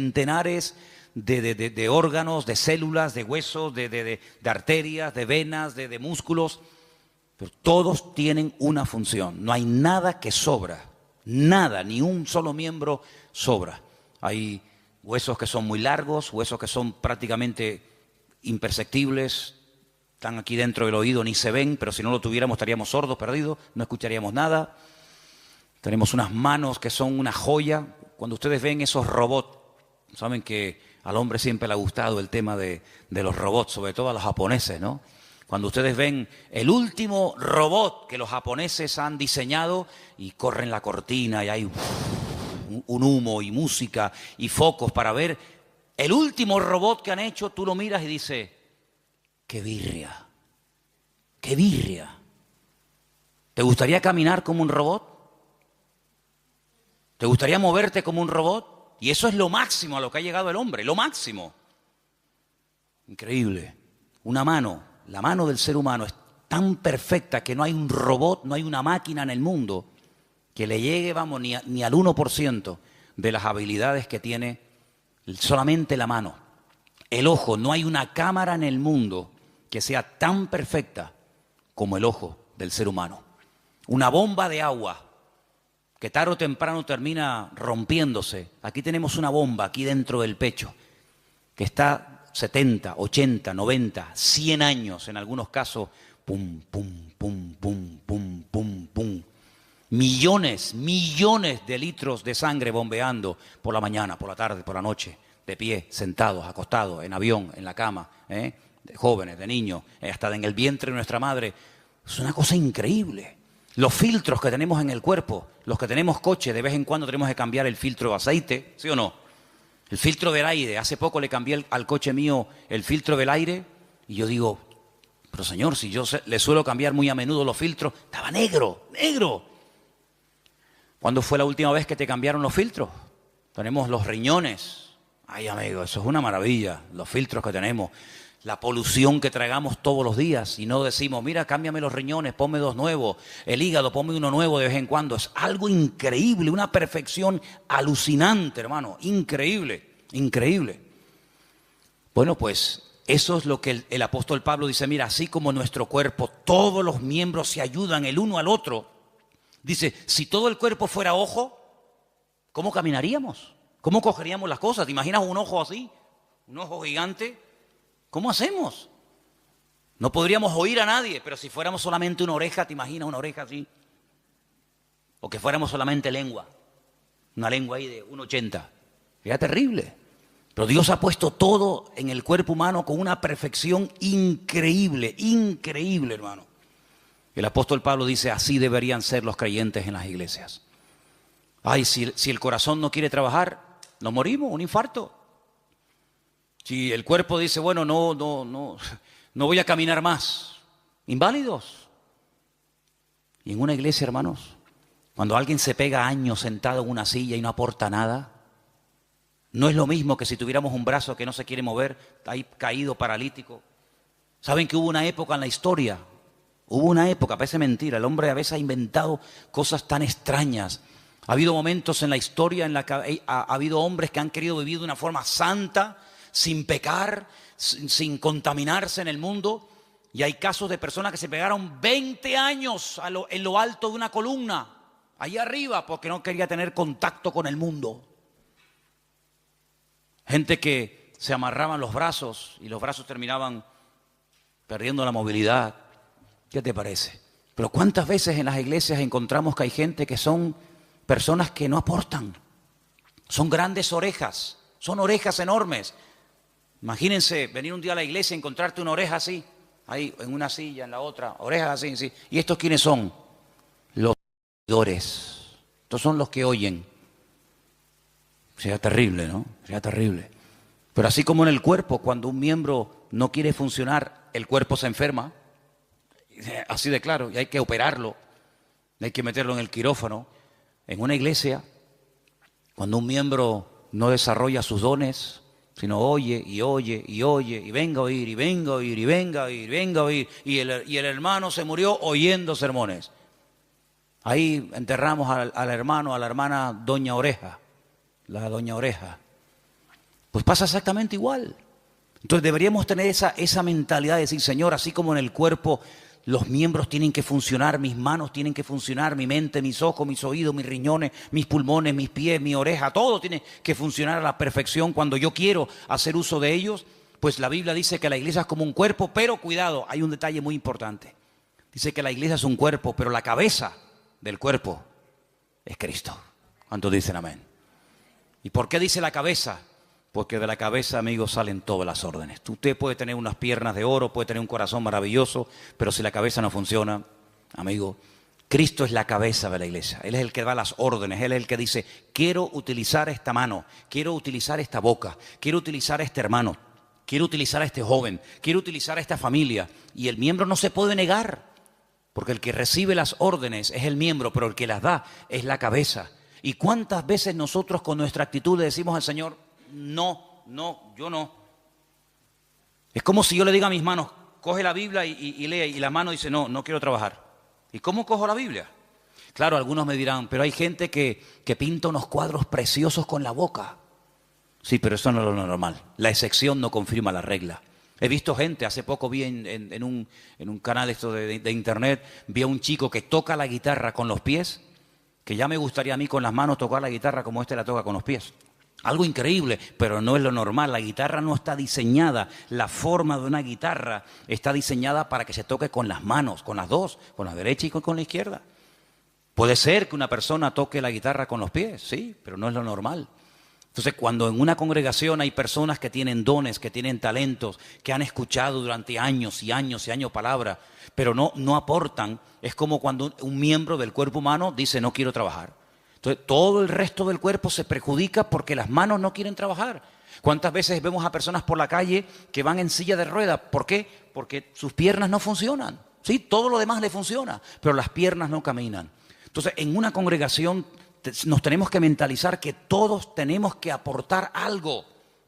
de órganos, de células, de huesos, de arterias, de venas, de músculos, pero todos tienen una función. No hay nada que sobra, nada, ni un solo miembro sobra. Hay huesos que son muy largos, huesos que son prácticamente imperceptibles, están aquí dentro del oído, ni se ven, pero si no lo tuviéramos estaríamos sordos, perdidos, no escucharíamos nada. Tenemos unas manos que son una joya. Cuando ustedes ven esos robots, saben que al hombre siempre le ha gustado el tema de los robots, sobre todo a los japoneses, ¿no? Cuando ustedes ven el último robot que los japoneses han diseñado y corren la cortina y hay un humo y música y focos para ver el último robot que han hecho, tú lo miras y dices, ¡qué birria! ¡Qué birria! ¿Te gustaría caminar como un robot? ¿Te gustaría moverte como un robot? Y eso es lo máximo a lo que ha llegado el hombre, lo máximo. Increíble. Una mano, la mano del ser humano es tan perfecta que no hay un robot, no hay una máquina en el mundo que le llegue, vamos, ni al 1% de las habilidades que tiene solamente la mano. El ojo, no hay una cámara en el mundo que sea tan perfecta como el ojo del ser humano. Una bomba de agua que tarde o temprano termina rompiéndose. Aquí tenemos una bomba aquí dentro del pecho que está 70, 80, 90, 100 años en algunos casos, pum, pum, pum, pum, pum, pum, pum. Millones de litros de sangre bombeando por la mañana, por la tarde, por la noche, de pie, sentados, acostados, en avión, en la cama, de jóvenes, de niños, hasta en el vientre de nuestra madre. Es una cosa increíble. Los filtros que tenemos en el cuerpo, los que tenemos coche, de vez en cuando tenemos que cambiar el filtro de aceite, ¿sí o no? El filtro del aire. Hace poco le cambié al coche mío el filtro del aire y yo digo, pero señor, si yo le suelo cambiar muy a menudo los filtros, estaba negro, negro. ¿Cuándo fue la última vez que te cambiaron los filtros? Tenemos los riñones. Ay, amigo, eso es una maravilla, los filtros que tenemos. La polución que tragamos todos los días y no decimos, mira, cámbiame los riñones, ponme dos nuevos, el hígado, ponme uno nuevo de vez en cuando. Es algo increíble, una perfección alucinante, hermano, increíble, increíble. Bueno, pues eso es lo que el apóstol Pablo dice, mira, así como nuestro cuerpo, todos los miembros se ayudan el uno al otro. Dice, si todo el cuerpo fuera ojo, ¿cómo caminaríamos? ¿Cómo cogeríamos las cosas? ¿Te imaginas un ojo así? Un ojo gigante. ¿Cómo hacemos? No podríamos oír a nadie, pero si fuéramos solamente una oreja, ¿te imaginas una oreja así? O que fuéramos solamente lengua. Una lengua ahí de 1,80. Sería terrible. Pero Dios ha puesto todo en el cuerpo humano con una perfección increíble, increíble, hermano. El apóstol Pablo dice, así deberían ser los creyentes en las iglesias. Ay, si el corazón no quiere trabajar, nos morimos, un infarto. Si el cuerpo dice, bueno, no voy a caminar más, inválidos. Y en una iglesia, hermanos, cuando alguien se pega años sentado en una silla y no aporta nada, no es lo mismo que si tuviéramos un brazo que no se quiere mover, ahí caído, paralítico. Saben que hubo una época en la historia, parece mentira, el hombre a veces ha inventado cosas tan extrañas. Ha habido momentos en la historia en la que ha habido hombres que han querido vivir de una forma santa, sin pecar, sin contaminarse en el mundo. Y hay casos de personas que se pegaron 20 años en lo alto de una columna, ahí arriba, porque no quería tener contacto con el mundo. Gente que se amarraban los brazos y los brazos terminaban perdiendo la movilidad. ¿Qué te parece? Pero ¿cuántas veces en las iglesias encontramos que hay gente que son personas que no aportan? Son grandes orejas, son orejas enormes. Imagínense venir un día a la iglesia y encontrarte una oreja así, ahí en una silla, en la otra, orejas así, sí. ¿Y estos quiénes son? Los oidores. Estos son los que oyen. Sería terrible, ¿no? Sería terrible. Pero así como en el cuerpo, cuando un miembro no quiere funcionar, el cuerpo se enferma. Así de claro, y hay que operarlo, hay que meterlo en el quirófano. En una iglesia, cuando un miembro no desarrolla sus dones, sino oye, y venga a oír, y venga a oír, y venga a oír, y venga a oír, y el hermano se murió oyendo sermones. Ahí enterramos al hermano, a la hermana Doña Oreja, la Doña Oreja. Pues pasa exactamente igual. Entonces deberíamos tener esa mentalidad de decir, Señor, así como en el cuerpo los miembros tienen que funcionar, mis manos tienen que funcionar, mi mente, mis ojos, mis oídos, mis riñones, mis pulmones, mis pies, mi oreja, todo tiene que funcionar a la perfección cuando yo quiero hacer uso de ellos. Pues la Biblia dice que la iglesia es como un cuerpo, pero cuidado, hay un detalle muy importante. Dice que la iglesia es un cuerpo, pero la cabeza del cuerpo es Cristo. ¿Cuántos dicen amén? ¿Y por qué dice la cabeza? Porque de la cabeza, amigos, salen todas las órdenes. Usted puede tener unas piernas de oro, puede tener un corazón maravilloso, pero si la cabeza no funciona, amigo, Cristo es la cabeza de la iglesia. Él es el que da las órdenes, Él es el que dice, quiero utilizar esta mano, quiero utilizar esta boca, quiero utilizar a este hermano, quiero utilizar a este joven, quiero utilizar a esta familia. Y el miembro no se puede negar, porque el que recibe las órdenes es el miembro, pero el que las da es la cabeza. ¿Y cuántas veces nosotros con nuestra actitud le decimos al Señor, no, yo no? Es como si yo le diga a mis manos, coge la Biblia y lee, y la mano dice, no quiero trabajar. ¿Y cómo cojo la Biblia? Claro, algunos me dirán, pero hay gente que pinta unos cuadros preciosos con la boca. Sí, pero eso no es lo normal. La excepción no confirma la regla. He visto gente, hace poco vi en un canal esto de internet, vi a un chico que toca la guitarra con los pies, que ya me gustaría a mí con las manos tocar la guitarra como este la toca con los pies. Algo increíble, pero no es lo normal. La guitarra no está diseñada, la forma de una guitarra está diseñada para que se toque con las manos, con las dos, con la derecha y con la izquierda. Puede ser que una persona toque la guitarra con los pies, sí, pero no es lo normal. Entonces, cuando en una congregación hay personas que tienen dones, que tienen talentos, que han escuchado durante años y años y años palabra, pero no aportan, es como cuando un miembro del cuerpo humano dice no quiero trabajar. Entonces, todo el resto del cuerpo se perjudica porque las manos no quieren trabajar. ¿Cuántas veces vemos a personas por la calle que van en silla de ruedas? ¿Por qué? Porque sus piernas no funcionan. Sí, todo lo demás le funciona, pero las piernas no caminan. Entonces, en una congregación nos tenemos que mentalizar que todos tenemos que aportar algo.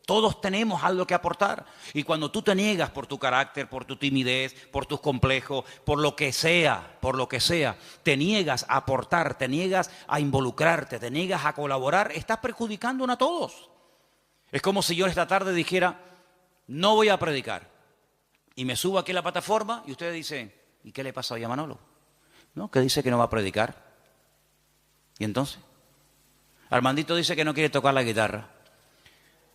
Todos tenemos algo que aportar. Y cuando tú te niegas por tu carácter, por tu timidez, por tus complejos, por lo que sea, te niegas a aportar, te niegas a involucrarte, te niegas a colaborar, estás perjudicándonos a todos. Es como si yo esta tarde dijera, no voy a predicar. Y me subo aquí a la plataforma y ustedes dicen, ¿y qué le pasa hoy a Manolo? ¿No? Que dice que no va a predicar. ¿Y entonces? Armandito dice que no quiere tocar la guitarra.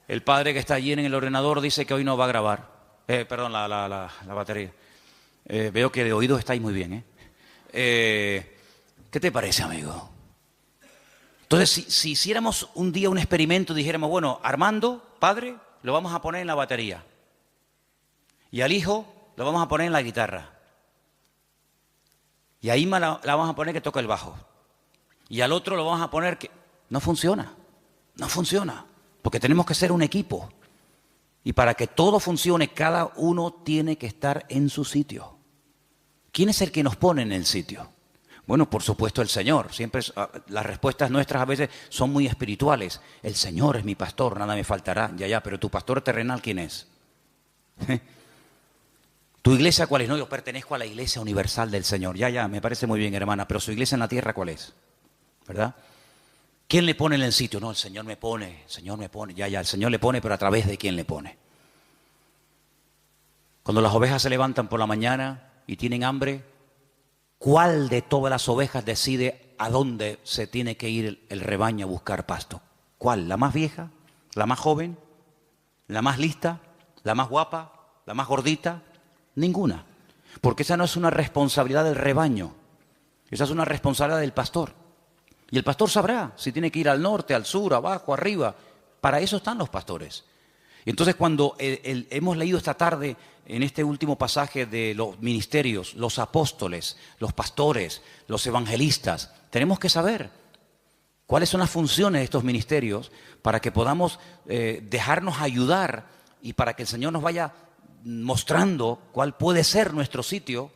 El padre que está allí en el ordenador dice que hoy no va a grabar. La batería. Veo que de oídos estáis muy bien, ¿qué te parece, amigo? Entonces, si hiciéramos un día un experimento, dijéramos, bueno, Armando, padre, lo vamos a poner en la batería. Y al hijo lo vamos a poner en la guitarra. Y a Ima la vamos a poner que toque el bajo. Y al otro lo vamos a poner que... No funciona, porque tenemos que ser un equipo. Y para que todo funcione, cada uno tiene que estar en su sitio. ¿Quién es el que nos pone en el sitio? Bueno, por supuesto el Señor. Siempre las respuestas nuestras a veces son muy espirituales. El Señor es mi pastor, nada me faltará. Ya, pero tu pastor terrenal, ¿quién es? ¿Tu iglesia cuál es? No, yo pertenezco a la iglesia universal del Señor. Ya, me parece muy bien, hermana, pero su iglesia en la tierra, ¿cuál es? ¿Verdad? ¿Quién le pone en el sitio? No, el Señor me pone, ya, el Señor le pone, pero ¿a través de quién le pone? Cuando las ovejas se levantan por la mañana y tienen hambre, ¿cuál de todas las ovejas decide a dónde se tiene que ir el rebaño a buscar pasto? ¿Cuál? ¿La más vieja? ¿La más joven? ¿La más lista? ¿La más guapa? ¿La más gordita? Ninguna. Porque esa no es una responsabilidad del rebaño, esa es una responsabilidad del pastor. Y el pastor sabrá si tiene que ir al norte, al sur, abajo, arriba. Para eso están los pastores. Y entonces cuando hemos leído esta tarde en este último pasaje de los ministerios, los apóstoles, los pastores, los evangelistas, tenemos que saber cuáles son las funciones de estos ministerios para que podamos dejarnos ayudar y para que el Señor nos vaya mostrando cuál puede ser nuestro sitio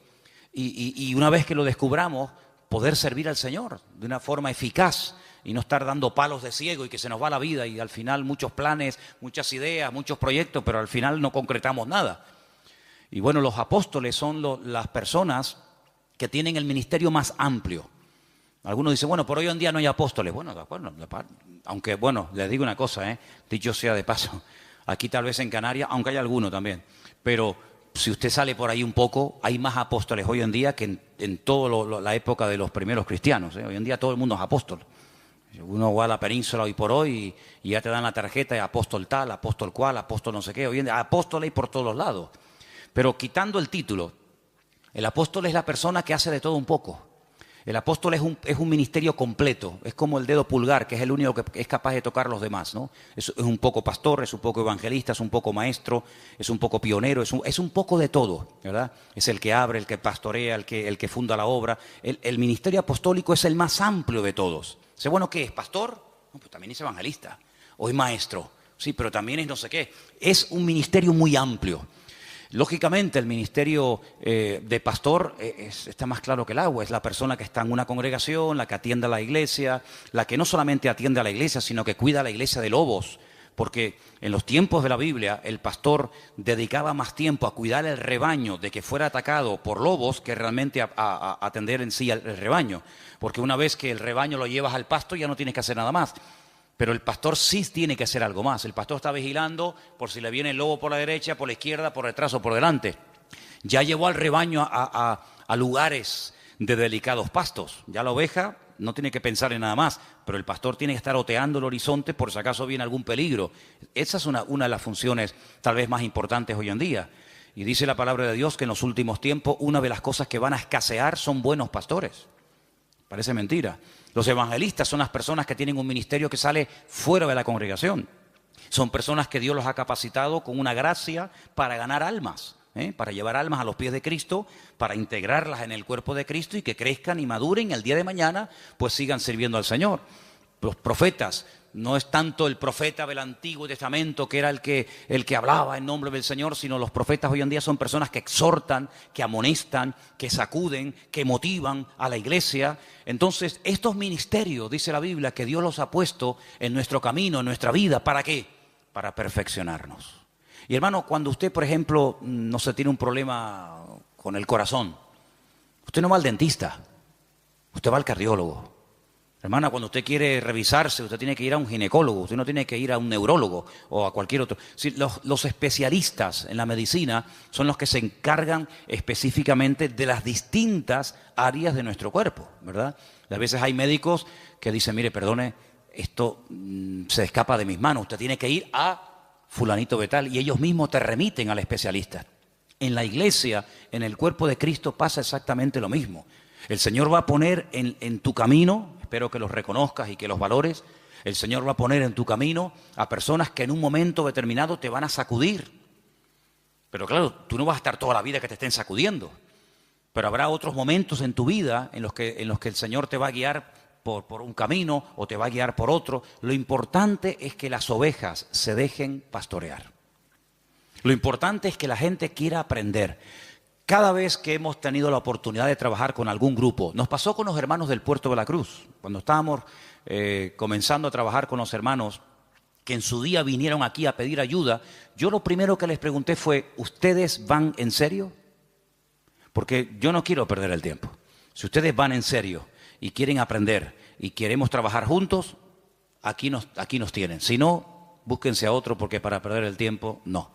y una vez que lo descubramos, poder servir al Señor de una forma eficaz y no estar dando palos de ciego y que se nos va la vida y al final muchos planes, muchas ideas, muchos proyectos, pero al final no concretamos nada. Y bueno, los apóstoles son las personas que tienen el ministerio más amplio. Algunos dicen, bueno, por hoy en día no hay apóstoles. Bueno, de acuerdo, aunque bueno, les digo una cosa, dicho sea de paso, aquí tal vez en Canarias, aunque hay alguno también, pero si usted sale por ahí un poco, hay más apóstoles hoy en día que en toda la época de los primeros cristianos. Hoy en día todo el mundo es apóstol. Uno va a la península hoy por hoy y ya te dan la tarjeta de apóstol tal, apóstol cual, apóstol no sé qué. Hoy en día apóstol hay por todos lados. Pero quitando el título, el apóstol es la persona que hace de todo un poco. El apóstol es un ministerio completo, es como el dedo pulgar, que es el único que es capaz de tocar a los demás, ¿no? Es un poco pastor, es un poco evangelista, es un poco maestro, es un poco pionero, es un poco de todo, ¿verdad? Es el que abre, el que pastorea, el que funda la obra. El ministerio apostólico es el más amplio de todos. ¿Sé bueno qué es? ¿Pastor? No, pues también es evangelista, o es maestro, sí, pero también es no sé qué. Es un ministerio muy amplio. Lógicamente el ministerio de pastor está más claro que el agua, es la persona que está en una congregación, la que atiende a la iglesia, la que no solamente atiende a la iglesia, sino que cuida a la iglesia de lobos, porque en los tiempos de la Biblia el pastor dedicaba más tiempo a cuidar el rebaño de que fuera atacado por lobos que realmente a atender en sí el rebaño, porque una vez que el rebaño lo llevas al pasto ya no tienes que hacer nada más. Pero el pastor sí tiene que hacer algo más. El pastor está vigilando por si le viene el lobo por la derecha, por la izquierda, por detrás o por delante. Ya llevó al rebaño a lugares de delicados pastos. Ya la oveja no tiene que pensar en nada más, pero el pastor tiene que estar oteando el horizonte por si acaso viene algún peligro. Esa es una de las funciones tal vez más importantes hoy en día. Y dice la palabra de Dios que en los últimos tiempos una de las cosas que van a escasear son buenos pastores. Parece mentira. Los evangelistas son las personas que tienen un ministerio que sale fuera de la congregación. Son personas que Dios los ha capacitado con una gracia para ganar almas, para llevar almas a los pies de Cristo, para integrarlas en el cuerpo de Cristo y que crezcan y maduren y el día de mañana pues sigan sirviendo al Señor. Los profetas, no es tanto el profeta del Antiguo Testamento que era el que hablaba en nombre del Señor, sino los profetas hoy en día son personas que exhortan, que amonestan, que sacuden, que motivan a la iglesia. Entonces, estos ministerios, dice la Biblia, que Dios los ha puesto en nuestro camino, en nuestra vida, ¿para qué? Para perfeccionarnos. Y hermano, cuando usted, por ejemplo, no se tiene un problema con el corazón, usted no va al dentista, usted va al cardiólogo. Hermana, cuando usted quiere revisarse, usted tiene que ir a un ginecólogo, usted no tiene que ir a un neurólogo o a cualquier otro. Sí, los especialistas en la medicina son los que se encargan específicamente de las distintas áreas de nuestro cuerpo, ¿verdad? Y a veces hay médicos que dicen, mire, perdone, esto se escapa de mis manos, usted tiene que ir a fulanito de tal, y ellos mismos te remiten al especialista. En la iglesia, en el cuerpo de Cristo pasa exactamente lo mismo. El Señor va a poner en tu camino, espero que los reconozcas y que los valores, el Señor va a poner en tu camino a personas que en un momento determinado te van a sacudir. Pero claro, tú no vas a estar toda la vida que te estén sacudiendo, pero habrá otros momentos en tu vida en los que el Señor te va a guiar por un camino o te va a guiar por otro. Lo importante es que las ovejas se dejen pastorear. Lo importante es que la gente quiera aprender. Cada vez que hemos tenido la oportunidad de trabajar con algún grupo, nos pasó con los hermanos del Puerto de la Cruz, cuando estábamos comenzando a trabajar con los hermanos que en su día vinieron aquí a pedir ayuda, yo lo primero que les pregunté fue, ¿ustedes van en serio? Porque yo no quiero perder el tiempo. Si ustedes van en serio y quieren aprender y queremos trabajar juntos, aquí nos tienen. Si no, búsquense a otro porque para perder el tiempo, no.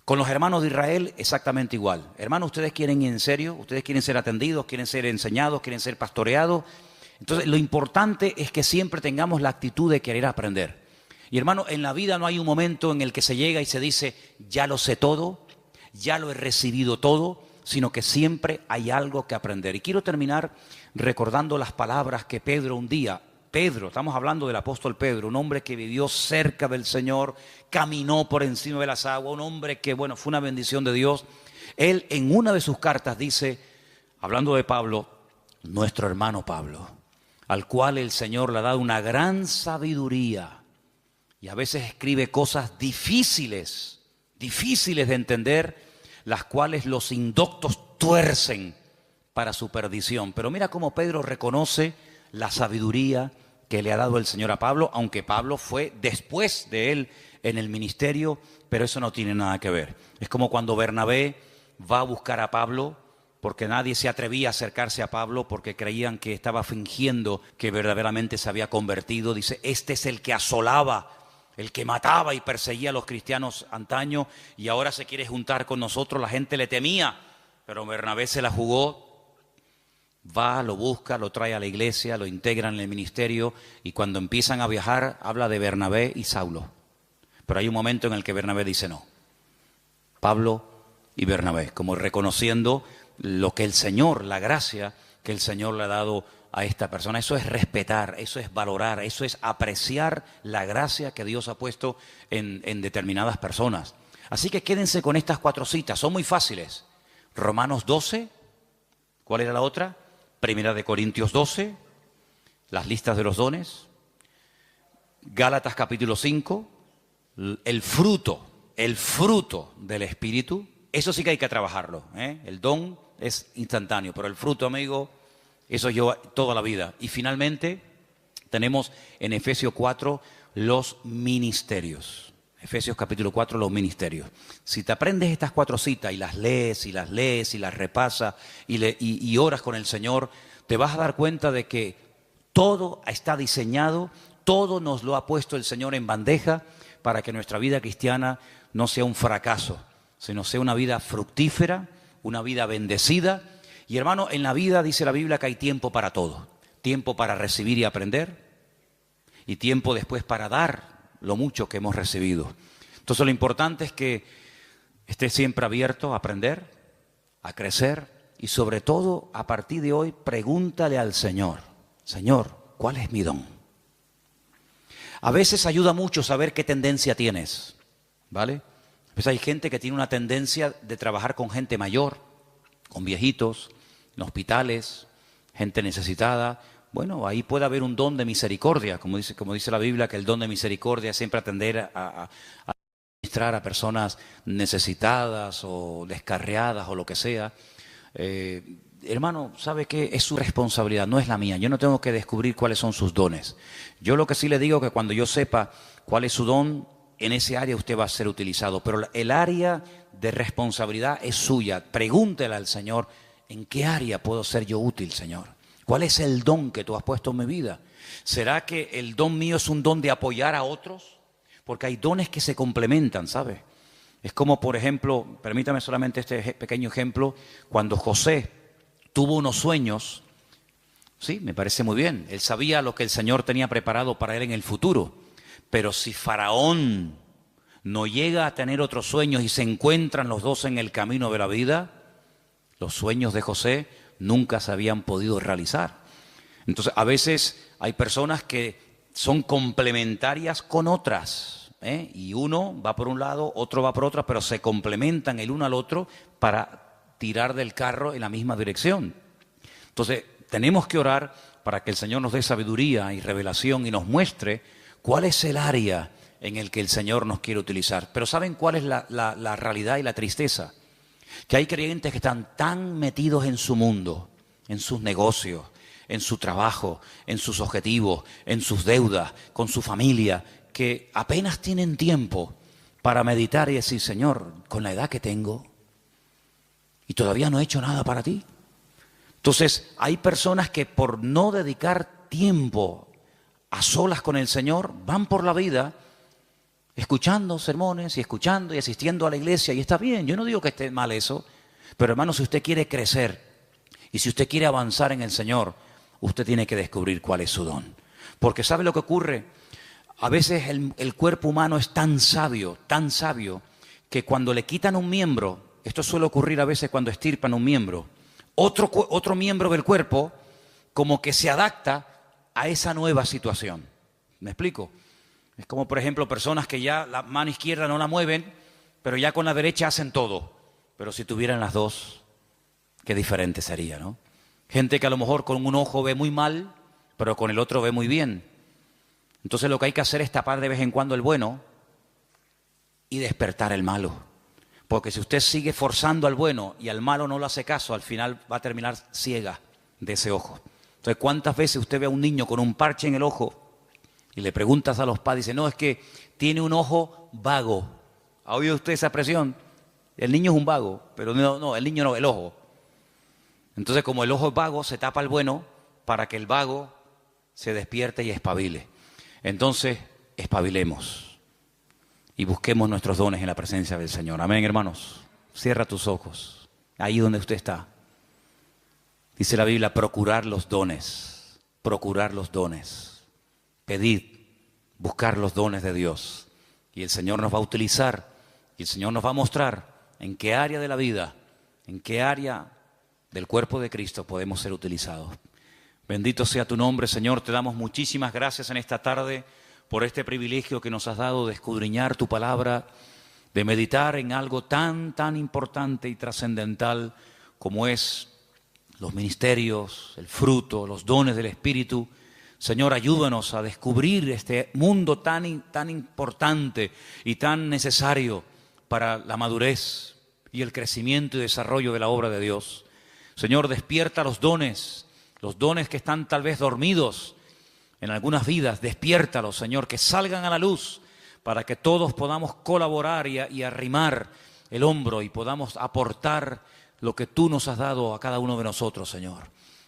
Con los hermanos de Israel, exactamente igual. Hermanos, ¿ustedes quieren ir en serio? ¿Ustedes quieren ser atendidos? ¿Quieren ser enseñados? ¿Quieren ser pastoreados? Entonces, lo importante es que siempre tengamos la actitud de querer aprender. Y hermano, en la vida no hay un momento en el que se llega y se dice, ya lo sé todo, ya lo he recibido todo, sino que siempre hay algo que aprender. Y quiero terminar recordando las palabras que Pedro un día, estamos hablando del apóstol Pedro, un hombre que vivió cerca del Señor, caminó por encima de las aguas, un hombre que, bueno, fue una bendición de Dios. Él en una de sus cartas dice, hablando de Pablo, nuestro hermano Pablo, al cual el Señor le ha dado una gran sabiduría y a veces escribe cosas difíciles de entender, las cuales los indoctos tuercen para su perdición. Pero mira cómo Pedro reconoce la sabiduría que le ha dado el Señor a Pablo, aunque Pablo fue después de él en el ministerio, pero eso no tiene nada que ver. Es como cuando Bernabé va a buscar a Pablo, porque nadie se atrevía a acercarse a Pablo porque creían que estaba fingiendo que verdaderamente se había convertido. Dice, este es el que asolaba, el que mataba y perseguía a los cristianos antaño y ahora se quiere juntar con nosotros. La gente le temía, pero Bernabé se la jugó. Va, lo busca, lo trae a la iglesia, lo integran en el ministerio y cuando empiezan a viajar habla de Bernabé y Saulo. Pero hay un momento en el que Bernabé dice no. Pablo y Bernabé, como reconociendo lo que el Señor, la gracia que el Señor le ha dado a esta persona. Eso es respetar, eso es valorar, eso es apreciar la gracia que Dios ha puesto en determinadas personas. Así que quédense con estas 4 citas, son muy fáciles. Romanos 12, ¿cuál era la otra? Primera de Corintios 12, las listas de los dones. Gálatas capítulo 5, el fruto del Espíritu. Eso sí que hay que trabajarlo, ¿eh? El don es instantáneo, pero el fruto, amigo, eso lleva toda la vida. Y finalmente tenemos en Efesios 4 los ministerios. Efesios capítulo 4, los ministerios. Si te aprendes estas 4 citas y las lees y las repasas y oras con el Señor, te vas a dar cuenta de que todo está diseñado, Todo nos lo ha puesto el Señor en bandeja para que nuestra vida cristiana no sea un fracaso, sino sea una vida fructífera, una vida bendecida. Y hermano, en la vida dice la Biblia que hay tiempo para todo. Tiempo para recibir y aprender, y tiempo después para dar lo mucho que hemos recibido. Entonces lo importante es que estés siempre abierto a aprender, a crecer, y sobre todo a partir de hoy pregúntale al Señor: Señor, ¿cuál es mi don? A veces ayuda mucho saber qué tendencia tienes, ¿vale? Pues hay gente que tiene una tendencia de trabajar con gente mayor, con viejitos, en hospitales, gente necesitada. Bueno, ahí puede haber un don de misericordia, como dice la Biblia, que el don de misericordia es siempre atender a administrar a personas necesitadas o descarriadas o lo que sea. Hermano, ¿sabe qué? Es su responsabilidad, no es la mía. Yo no tengo que descubrir cuáles son sus dones. Yo lo que sí le digo es que cuando yo sepa cuál es su don, en ese área usted va a ser utilizado. Pero el área de responsabilidad es suya. Pregúntele al Señor: ¿en qué área puedo ser yo útil, Señor? ¿Cuál es el don que tú has puesto en mi vida? ¿Será que el don mío es un don de apoyar a otros? Porque hay dones que se complementan, ¿sabe? Es como, por ejemplo, permítame solamente este pequeño ejemplo, cuando José tuvo unos sueños, sí, me parece muy bien, él sabía lo que el Señor tenía preparado para él en el futuro, pero si Faraón no llega a tener otros sueños y se encuentran los dos en el camino de la vida, los sueños de José nunca se habían podido realizar. Entonces, a veces hay personas que son complementarias con otras, y uno va por un lado, otro va por otro, pero se complementan el uno al otro para tirar del carro en la misma dirección. Entonces, tenemos que orar para que el Señor nos dé sabiduría y revelación y nos muestre cuál es el área en el que el Señor nos quiere utilizar. Pero ¿saben cuál es la realidad y la tristeza? Que hay creyentes que están tan metidos en su mundo, en sus negocios, en su trabajo, en sus objetivos, en sus deudas, con su familia, que apenas tienen tiempo para meditar y decir: Señor, con la edad que tengo, y todavía no he hecho nada para ti. Entonces, hay personas que por no dedicar tiempo a solas con el Señor, van por la vida escuchando sermones y escuchando y asistiendo a la iglesia, y está bien, yo no digo que esté mal eso, pero hermano, si usted quiere crecer y si usted quiere avanzar en el Señor, usted tiene que descubrir cuál es su don. Porque ¿sabe lo que ocurre? A veces el cuerpo humano es tan sabio, que cuando le quitan un miembro, esto suele ocurrir a veces cuando extirpan un miembro, otro miembro del cuerpo como que se adapta a esa nueva situación. ¿Me explico? Es como, por ejemplo, personas que ya la mano izquierda no la mueven, pero ya con la derecha hacen todo. Pero si tuvieran las dos, qué diferente sería, ¿no? Gente que a lo mejor con un ojo ve muy mal, pero con el otro ve muy bien. Entonces lo que hay que hacer es tapar de vez en cuando el bueno y despertar el malo. Porque si usted sigue forzando al bueno y al malo no le hace caso, al final va a terminar ciega de ese ojo. Entonces, ¿cuántas veces usted ve a un niño con un parche en el ojo y le preguntas a los padres, dice: no, es que tiene un ojo vago? ¿Ha oído usted esa expresión? El niño es un vago, pero no, el niño no, el ojo. Entonces, como el ojo es vago, se tapa el bueno para que el vago se despierte y espabile. Entonces, espabilemos y busquemos nuestros dones en la presencia del Señor. Amén, hermanos. Cierra tus ojos, ahí donde usted está. Dice la Biblia: procurar los dones, pedid, buscar los dones de Dios. Y el Señor nos va a utilizar, y el Señor nos va a mostrar en qué área de la vida, en qué área del cuerpo de Cristo podemos ser utilizados. Bendito sea tu nombre, Señor. Te damos muchísimas gracias en esta tarde por este privilegio que nos has dado de escudriñar tu palabra, de meditar en algo tan importante y trascendental como es los ministerios, el fruto, los dones del Espíritu. Señor, ayúdanos a descubrir este mundo tan importante y tan necesario para la madurez y el crecimiento y desarrollo de la obra de Dios. Señor, despierta los dones que están tal vez dormidos en algunas vidas. Despiértalos, Señor, que salgan a la luz para que todos podamos colaborar y arrimar el hombro y podamos aportar lo que tú nos has dado a cada uno de nosotros, Señor.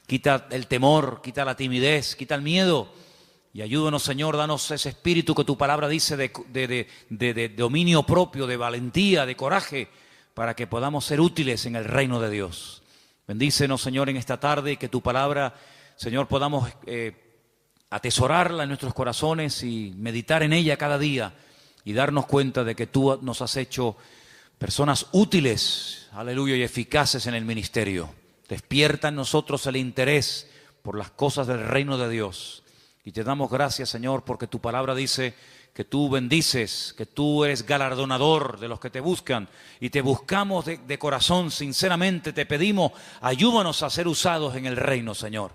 Quita el temor, quita la timidez, quita el miedo Y ayúdanos, Señor, danos ese espíritu que tu palabra dice de dominio propio, de valentía, de coraje, para que podamos ser útiles en el reino de Dios. Bendícenos, Señor, en esta tarde y que tu palabra, Señor, podamos atesorarla en nuestros corazones y meditar en ella cada día y darnos cuenta de que tú nos has hecho personas útiles, aleluya, y eficaces en el ministerio. Despierta en nosotros el interés por las cosas del reino de Dios. Y te damos gracias, Señor, porque tu palabra dice que tú bendices, que tú eres galardonador de los que te buscan. Y te buscamos de corazón, sinceramente te pedimos, ayúdanos a ser usados en el reino, Señor.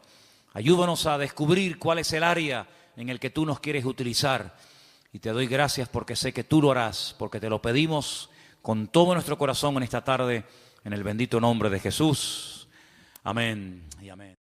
Ayúdanos a descubrir cuál es el área en el que tú nos quieres utilizar. Y te doy gracias porque sé que tú lo harás, porque te lo pedimos con todo nuestro corazón en esta tarde, en el bendito nombre de Jesús. Amén y amén.